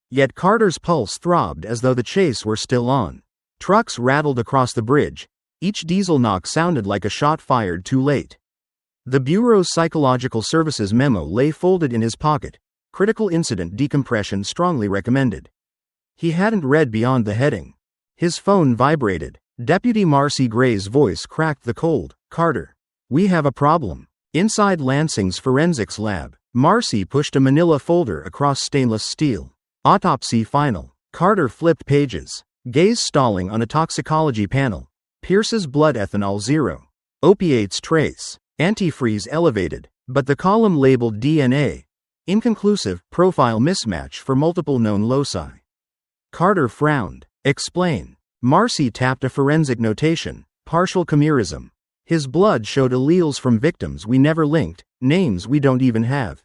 Yet Carter's pulse throbbed as though the chase were still on. Trucks rattled across the bridge. Each diesel knock sounded like a shot fired too late. The Bureau's Psychological Services memo lay folded in his pocket. Critical incident decompression strongly recommended. He hadn't read beyond the heading. His phone vibrated. Deputy Marcy Gray's voice cracked the cold. "Carter, we have a problem." Inside Lansing's forensics lab, Marcy pushed a manila folder across stainless steel. "Autopsy final." Carter flipped pages, gaze stalling on a toxicology panel. Pierce's blood ethanol 0. Opiates trace. Antifreeze elevated, but the column labeled DNA. Inconclusive, profile mismatch for multiple known loci. Carter frowned. "Explain." Marcy tapped a forensic notation. "Partial chimerism. His blood showed alleles from victims we never linked, names we don't even have.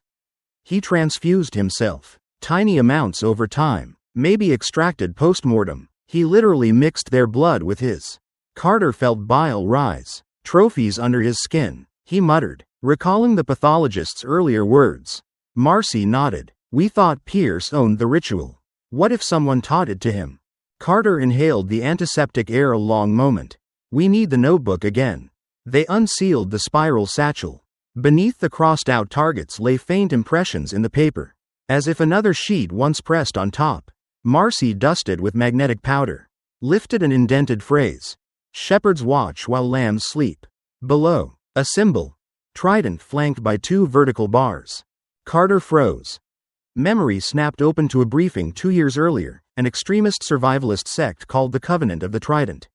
He transfused himself. Tiny amounts over time, maybe extracted post-mortem. He literally mixed their blood with his." Carter felt bile rise. Trophies under his skin, he muttered, recalling the pathologist's earlier words. Marcy nodded. "We thought Pierce owned the ritual. What if someone taught it to him?" Carter inhaled the antiseptic air a long moment. "We need the notebook again." They unsealed the spiral satchel. Beneath the crossed-out targets lay faint impressions in the paper, as if another sheet once pressed on top. Marcy dusted with magnetic powder. Lifted an indented phrase. "Shepherds watch while lambs sleep." Below, a symbol. Trident flanked by 2 vertical bars. Carter froze. Memory snapped open to a briefing 2 years earlier, an extremist survivalist sect called the Covenant of the Trident.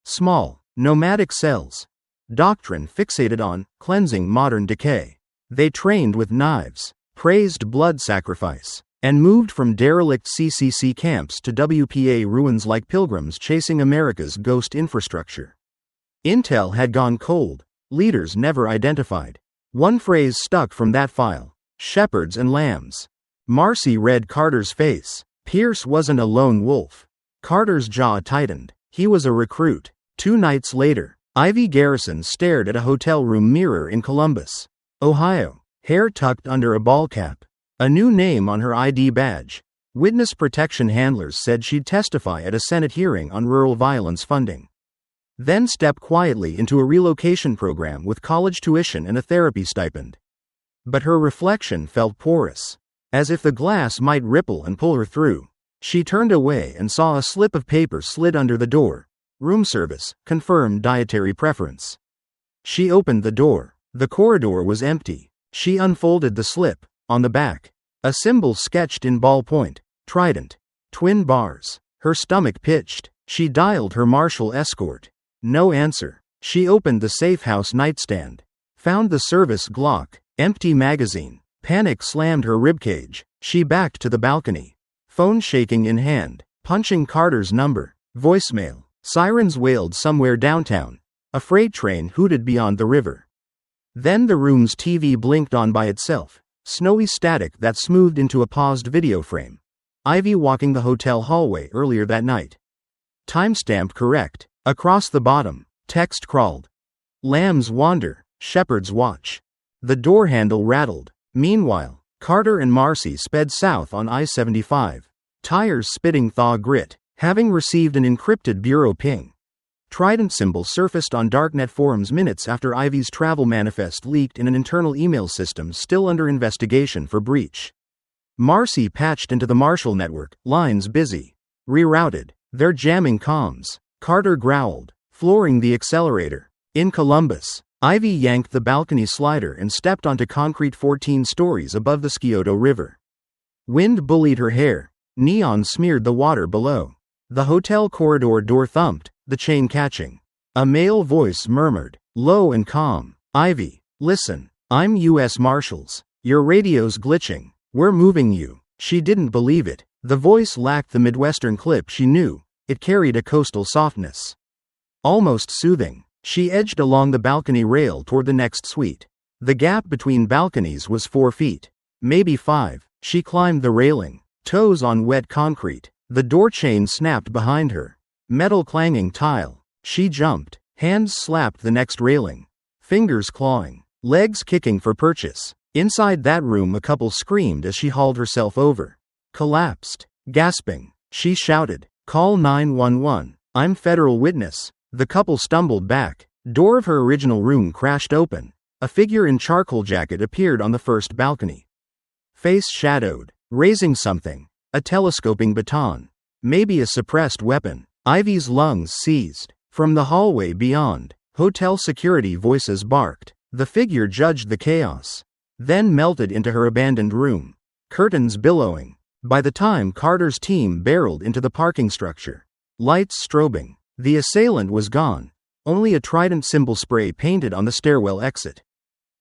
Small, nomadic cells. Doctrine fixated on cleansing modern decay. They trained with knives, praised blood sacrifice, and moved from derelict CCC camps to WPA ruins like pilgrims chasing America's ghost infrastructure. Intel had gone cold, leaders never identified. One phrase stuck from that file: shepherds and lambs. Marcy read Carter's face. Pierce wasn't a lone wolf. Carter's jaw tightened. He was a recruit. 2 nights later, Ivy Garrison stared at a hotel room mirror in Columbus, Ohio, hair tucked under a ball cap. A new name on her ID badge. Witness protection handlers said she'd testify at a Senate hearing on rural violence funding. Then step quietly into a relocation program with college tuition and a therapy stipend. But her reflection felt porous, as if the glass might ripple and pull her through. She turned away and saw a slip of paper slid under the door. Room service, confirmed dietary preference. She opened the door. The corridor was empty. She unfolded the slip. On the back, a symbol sketched in ballpoint. Trident. Twin bars. Her stomach pitched. She dialed her marshal escort. No answer. She opened the safe house nightstand. Found the service Glock. Empty magazine. Panic slammed her ribcage. She backed to the balcony. Phone shaking in hand. Punching Carter's number. Voicemail. Sirens wailed somewhere downtown. A freight train hooted beyond the river. Then the room's TV blinked on by itself. Snowy static that smoothed into a paused video frame. Ivy walking the hotel hallway earlier that night. Timestamp correct. Across the bottom, text crawled. Lambs wander, shepherds watch. The door handle rattled. Meanwhile, Carter and Marcy sped south on I-75. Tires spitting thaw grit, having received an encrypted bureau ping. Trident symbol surfaced on darknet forums minutes after Ivy's travel manifest leaked in an internal email system still under investigation for breach. Marcy patched into the Marshall network, lines busy. Rerouted. They're jamming comms. Carter growled, flooring the accelerator. In Columbus, Ivy yanked the balcony slider and stepped onto concrete 14 stories above the Scioto River. Wind bullied her hair. Neon smeared the water below. The hotel corridor door thumped, the chain catching. A male voice murmured, low and calm, "Ivy, listen. I'm U.S. Marshals. Your radio's glitching. We're moving you." She didn't believe it. The voice lacked the Midwestern clip she knew. It carried a coastal softness. Almost soothing. She edged along the balcony rail toward the next suite. The gap between balconies was 4 feet. Maybe 5. She climbed the railing, toes on wet concrete. The door chain snapped behind her. Metal clanging tile. She jumped. Hands slapped the next railing. Fingers clawing. Legs kicking for purchase. Inside that room a couple screamed as she hauled herself over. Collapsed. Gasping. She shouted, "Call 911. I'm federal witness." The couple stumbled back. Door of her original room crashed open. A figure in charcoal jacket appeared on the first balcony. Face shadowed. Raising something. A telescoping baton. Maybe a suppressed weapon. Ivy's lungs seized. From the hallway beyond, hotel security voices barked. The figure judged the chaos. Then melted into her abandoned room. Curtains billowing. By the time Carter's team barreled into the parking structure, lights strobing, the assailant was gone. Only a trident symbol spray painted on the stairwell exit.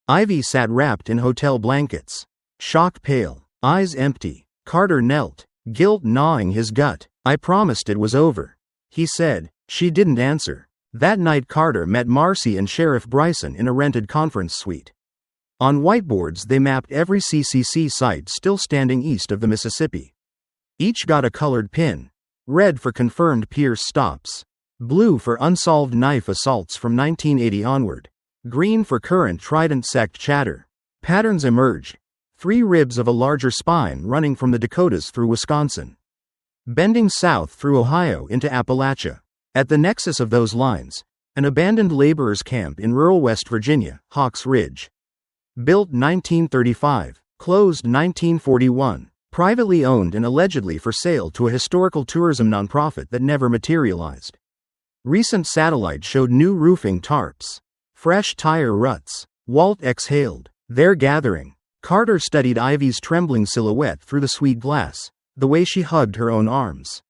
Ivy sat wrapped in hotel blankets. Shock pale. Eyes empty. Carter knelt, guilt gnawing his gut. "I promised it was over," he said. She didn't answer. That night Carter met Marcy and Sheriff Bryson in a rented conference suite. On whiteboards they mapped every CCC site still standing east of the Mississippi. Each got a colored pin. Red for confirmed Pierce stops. Blue for unsolved knife assaults from 1980 onward. Green for current Trident sect chatter. Patterns emerged. 3 ribs of a larger spine running from the Dakotas through Wisconsin, bending south through Ohio into Appalachia. At the nexus of those lines, an abandoned laborers' camp in rural West Virginia, Hawks Ridge. Built 1935, closed 1941, privately owned and allegedly for sale to a historical tourism nonprofit that never materialized. Recent satellite showed new roofing tarps. Fresh tire ruts. Walt exhaled. "They're gathering." Carter studied Ivy's trembling silhouette through the suite glass, the way she hugged her own arms.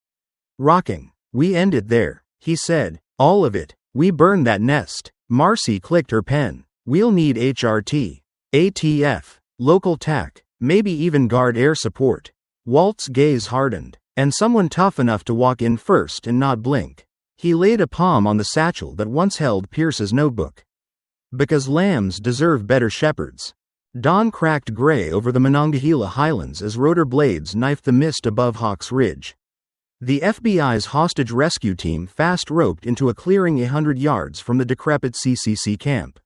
"Rocking. We end it there," he said. "All of it. We burn that nest." Marcy clicked her pen. "We'll need HRT, ATF, local TAC, maybe even Guard air support." Walt's gaze hardened. "And someone tough enough to walk in first and not blink." He laid a palm on the satchel that once held Pierce's notebook. "Because lambs deserve better shepherds." Dawn cracked gray over the Monongahela highlands as rotor blades knifed the mist above Hawks Ridge. The FBI's hostage rescue team fast-roped into a clearing 100 yards from the decrepit CCC camp.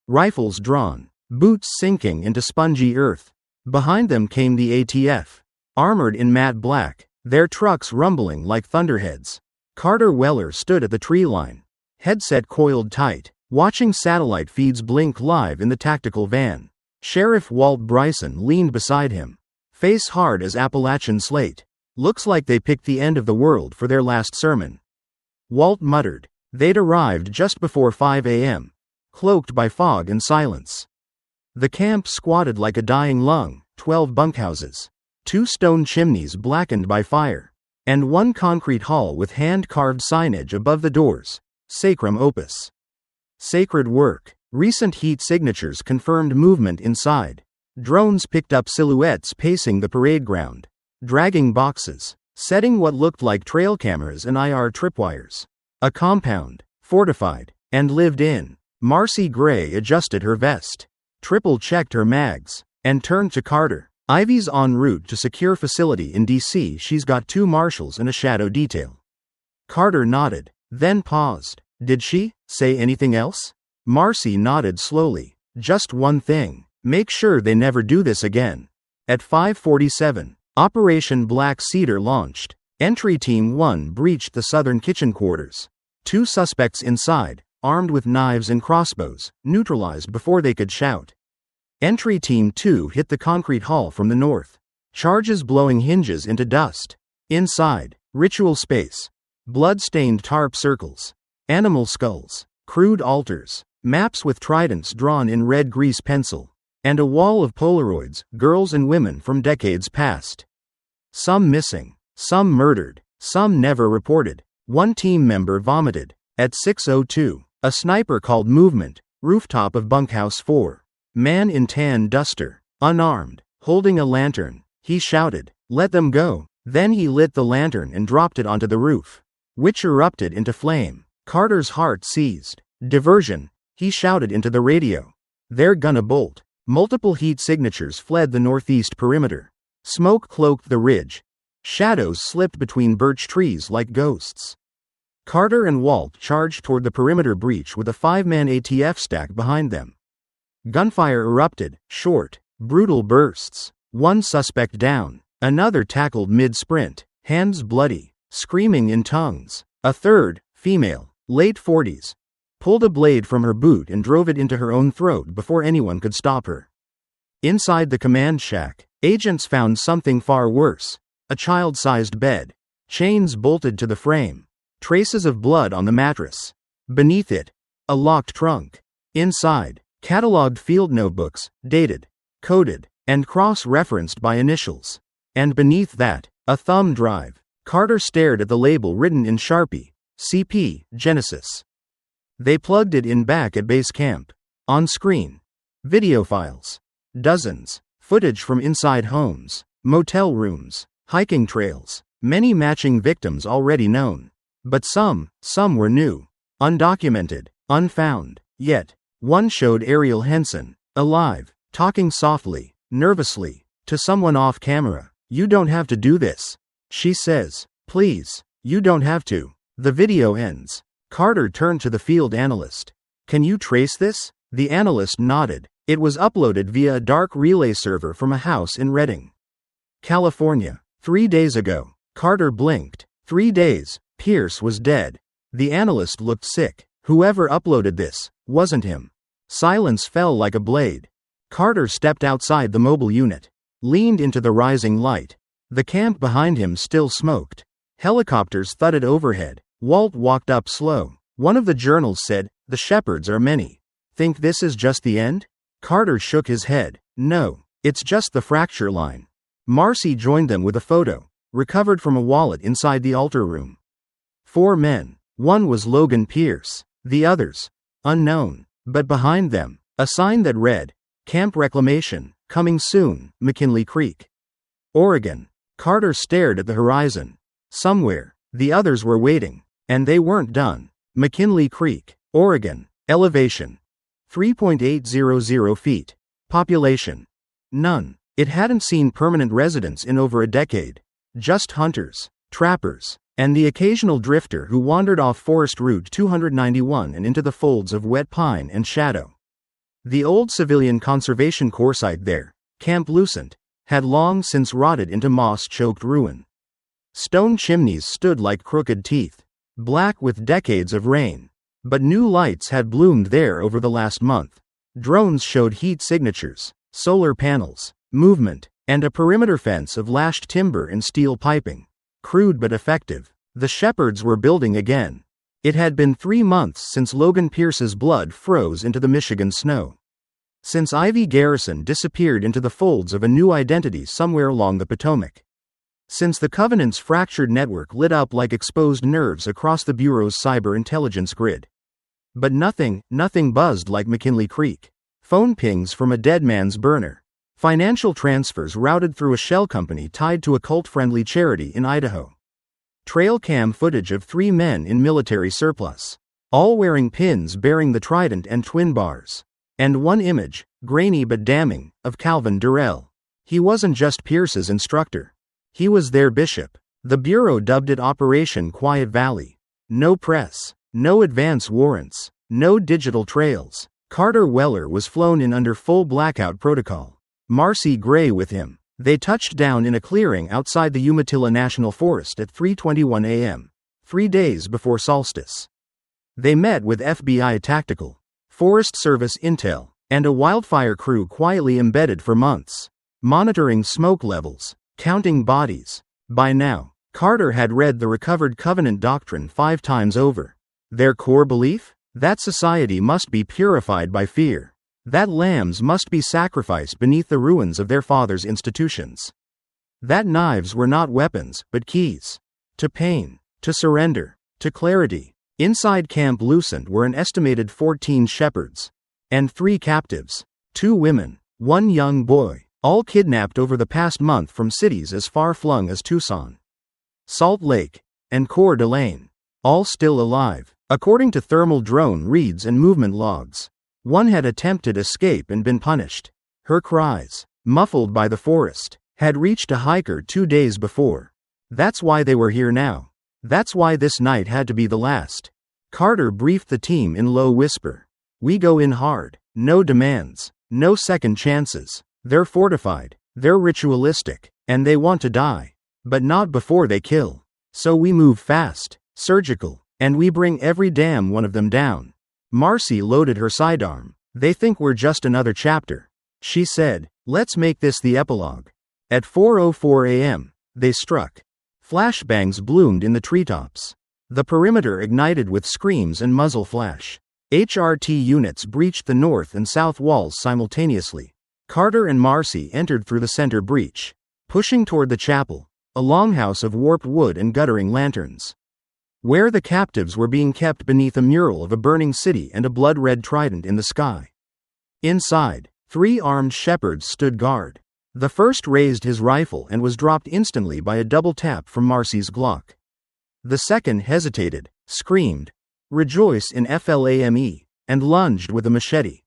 Rifles drawn, boots sinking into spongy earth. Behind them came the ATF, armored in matte black, their trucks rumbling like thunderheads. Carter Weller stood at the tree line, headset coiled tight, watching satellite feeds blink live in the tactical van. Sheriff Walt Bryson leaned beside him, face hard as Appalachian slate. "Looks like they picked the end of the world for their last sermon." Walt muttered. They'd arrived just before 5 a.m., cloaked by fog and silence. The camp squatted like a dying lung, 12 bunkhouses, 2 stone chimneys blackened by fire, and 1 concrete hall with hand-carved signage above the doors, Sacrum Opus. Sacred work. Recent heat signatures confirmed movement inside. Drones picked up silhouettes pacing the parade ground, dragging boxes, setting what looked like trail cameras and IR tripwires. A compound, fortified, and lived in. Marcy Gray adjusted her vest, triple-checked her mags, and turned to Carter. "Ivy's en route to secure facility in D.C. She's got 2 marshals and a shadow detail." Carter nodded, then paused. "Did she say anything else?" Marcy nodded slowly. "Just one thing. Make sure they never do this again." At 5:47, Operation Black Cedar launched. Entry Team 1 breached the southern kitchen quarters. 2 suspects inside, armed with knives and crossbows, neutralized before they could shout. Entry Team 2 hit the concrete hall from the north, charges blowing hinges into dust. Inside, ritual space. Blood-stained tarp circles. Animal skulls. Crude altars. maps with tridents drawn in red grease pencil, and a wall of Polaroids, girls and women from decades past. Some missing, some murdered, some never reported. One team member vomited. At 6:02, a sniper called movement, rooftop of bunkhouse 4. Man in tan duster, unarmed, holding a lantern. He shouted, "Let them go." Then he lit the lantern and dropped it onto the roof, which erupted into flame. Carter's heart seized. "Diversion," he shouted into the radio. "They're gonna bolt." Multiple heat signatures fled the northeast perimeter. Smoke cloaked the ridge. Shadows slipped between birch trees like ghosts. Carter and Walt charged toward the perimeter breach with a 5-man ATF stack behind them. Gunfire erupted, short, brutal bursts. One suspect down. Another tackled mid-sprint, hands bloody, screaming in tongues. A third, female, late 40s, pulled a blade from her boot and drove it into her own throat before anyone could stop her. Inside the command shack, agents found something far worse. A child-sized bed. Chains bolted to the frame. Traces of blood on the mattress. Beneath it, a locked trunk. Inside, cataloged field notebooks, dated, coded, and cross-referenced by initials. And beneath that, a thumb drive. Carter stared at the label written in Sharpie. CP, Genesis. They plugged it in back at base camp. On screen, video files. Dozens. Footage from inside homes, motel rooms, hiking trails. Many matching victims already known. But some were new. Undocumented, unfound. Yet, one showed Ariel Henson, alive, talking softly, nervously, to someone off camera. "You don't have to do this," she says. "Please, you don't have to." The video ends. Carter turned to the field analyst. "Can you trace this?" The analyst nodded. It was uploaded via a dark relay server from a house in Redding, California. 3 days ago. Carter blinked. 3 days. Pierce was dead. The analyst looked sick. Whoever uploaded this wasn't him. Silence fell like a blade. Carter stepped outside the mobile unit, leaned into the rising light. The camp behind him still smoked. Helicopters thudded overhead. Walt walked up slow. One of the journals said, "The shepherds are many. Think this is just the end?" Carter shook his head. "No, it's just the fracture line." Marcy joined them with a photo, recovered from a wallet inside the altar room. 4 men. One was Logan Pierce. The others, unknown. But behind them, a sign that read, "Camp Reclamation, coming soon, McKinley Creek, Oregon." Carter stared at the horizon. Somewhere, the others were waiting. And they weren't done. McKinley Creek, Oregon. Elevation, 3.800 feet. Population, none. It hadn't seen permanent residents in over a decade. Just hunters, trappers, and the occasional drifter who wandered off Forest Route 291 and into the folds of wet pine and shadow. The old civilian conservation corps site there, Camp Lucent, had long since rotted into moss-choked ruin. Stone chimneys stood like crooked teeth, black with decades of rain. But new lights had bloomed there over the last month. Drones showed heat signatures, solar panels, movement, and a perimeter fence of lashed timber and steel piping. Crude but effective. The shepherds were building again. It had been 3 months since Logan Pierce's blood froze into the Michigan snow. Since Ivy Garrison disappeared into the folds of a new identity somewhere along the Potomac. Since the Covenant's fractured network lit up like exposed nerves across the Bureau's cyber intelligence grid. But nothing buzzed like McKinley Creek. Phone pings from a dead man's burner. Financial transfers routed through a shell company tied to a cult-friendly charity in Idaho. Trail cam footage of 3 men in military surplus, all wearing pins bearing the trident and twin bars. And one image, grainy but damning, of Calvin Durrell. He wasn't just Pierce's instructor. He was their bishop. The Bureau dubbed it Operation Quiet Valley. No press, no advance warrants, no digital trails. Carter Weller was flown in under full blackout protocol. Marcy Gray with him. They touched down in a clearing outside the Umatilla National Forest at 3:21 a.m., 3 days before solstice. They met with FBI tactical, Forest Service intel, and a wildfire crew quietly embedded for months, monitoring smoke levels, counting bodies. By now, Carter had read the recovered Covenant doctrine 5 times over. Their core belief? That society must be purified by fear. That lambs must be sacrificed beneath the ruins of their father's institutions. That knives were not weapons, but keys. To pain, to surrender, to clarity. Inside Camp Lucent were an estimated 14 shepherds. And 3 captives. 2 women, 1 young boy, all kidnapped over the past month from cities as far-flung as Tucson, Salt Lake, and Coeur d'Alene. All still alive. According to thermal drone reads and movement logs. One had attempted escape and been punished. Her cries, muffled by the forest, had reached a hiker 2 days before. That's why they were here now. That's why this night had to be the last. Carter briefed the team in low whisper. We go in hard. No demands. No second chances. They're fortified. They're ritualistic. And they want to die. But not before they kill. So we move fast. Surgical. And we bring every damn one of them down. Marcy loaded her sidearm. They think we're just another chapter. She said, let's make this the epilogue. At 4:04 a.m., they struck. Flashbangs bloomed in the treetops. The perimeter ignited with screams and muzzle flash. HRT units breached the north and south walls simultaneously. Carter and Marcy entered through the center breach, pushing toward the chapel, a longhouse of warped wood and guttering lanterns, where the captives were being kept beneath a mural of a burning city and a blood-red trident in the sky. Inside, 3 armed shepherds stood guard. The first raised his rifle and was dropped instantly by a double tap from Marcy's Glock. The second hesitated, screamed, "Rejoice in FLAME," and lunged with a machete.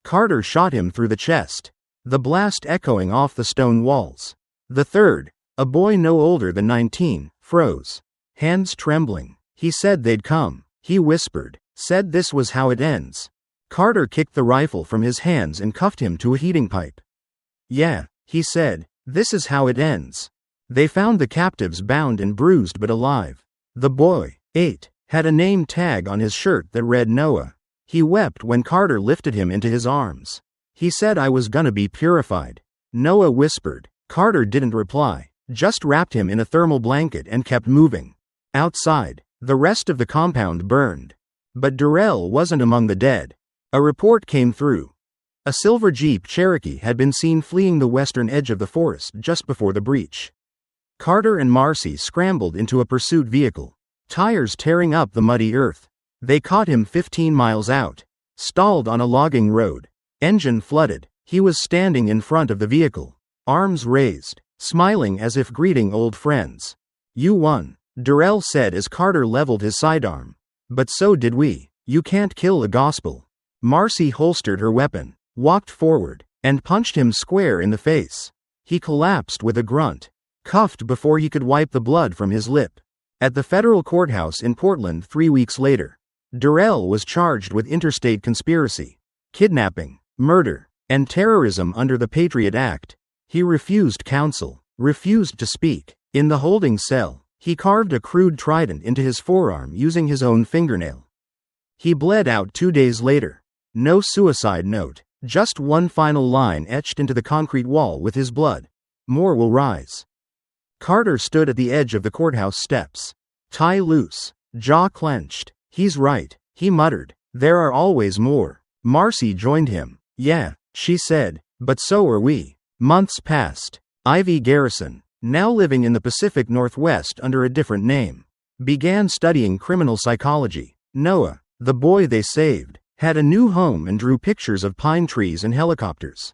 Carter shot him through the chest, the blast echoing off the stone walls. The third, a boy no older than 19, froze. Hands trembling. He said they'd come. He whispered. Said this was how it ends. Carter kicked the rifle from his hands and cuffed him to a heating pipe. Yeah, he said, this is how it ends. They found the captives bound and bruised but alive. The boy, 8, had a name tag on his shirt that read Noah. He wept when Carter lifted him into his arms. He said I was gonna be purified. Noah whispered. Carter didn't reply, just wrapped him in a thermal blanket and kept moving. Outside, the rest of the compound burned. But Durrell wasn't among the dead. A report came through. A silver Jeep Cherokee had been seen fleeing the western edge of the forest just before the breach. Carter and Marcy scrambled into a pursuit vehicle, tires tearing up the muddy earth. They caught him 15 miles out, stalled on a logging road, engine flooded. He was standing in front of the vehicle, arms raised, smiling as if greeting old friends. You won, Durrell said as Carter leveled his sidearm. But so did we. You can't kill the gospel. Marcy holstered her weapon, walked forward, and punched him square in the face. He collapsed with a grunt, cuffed before he could wipe the blood from his lip. At the federal courthouse in Portland 3 weeks later, Durrell was charged with interstate conspiracy, kidnapping, murder, and terrorism under the Patriot Act. He refused counsel, refused to speak. In the holding cell, he carved a crude trident into his forearm using his own fingernail. He bled out 2 days later. No suicide note, just one final line etched into the concrete wall with his blood. More will rise. Carter stood at the edge of the courthouse steps, tie loose, jaw clenched. He's right, he muttered. There are always more. Marcy joined him. Yeah, she said, but so are we. Months passed. Ivy Garrison, now living in the Pacific Northwest under a different name, began studying criminal psychology. Noah, the boy they saved, had a new home and drew pictures of pine trees and helicopters.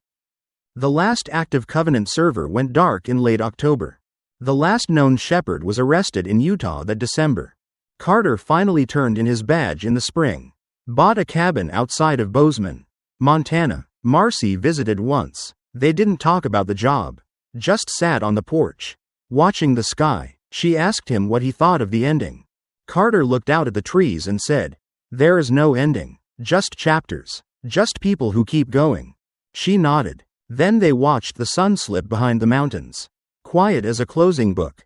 The last active Covenant server went dark in late October. The last known shepherd was arrested in Utah that December. Carter finally turned in his badge in the spring. Bought a cabin outside of Bozeman, Montana. Marcy visited once. They didn't talk about the job. Just sat on the porch, watching the sky. She asked him what he thought of the ending. Carter looked out at the trees and said, there is no ending. Just chapters. Just people who keep going. She nodded. Then they watched the sun slip behind the mountains, quiet as a closing book.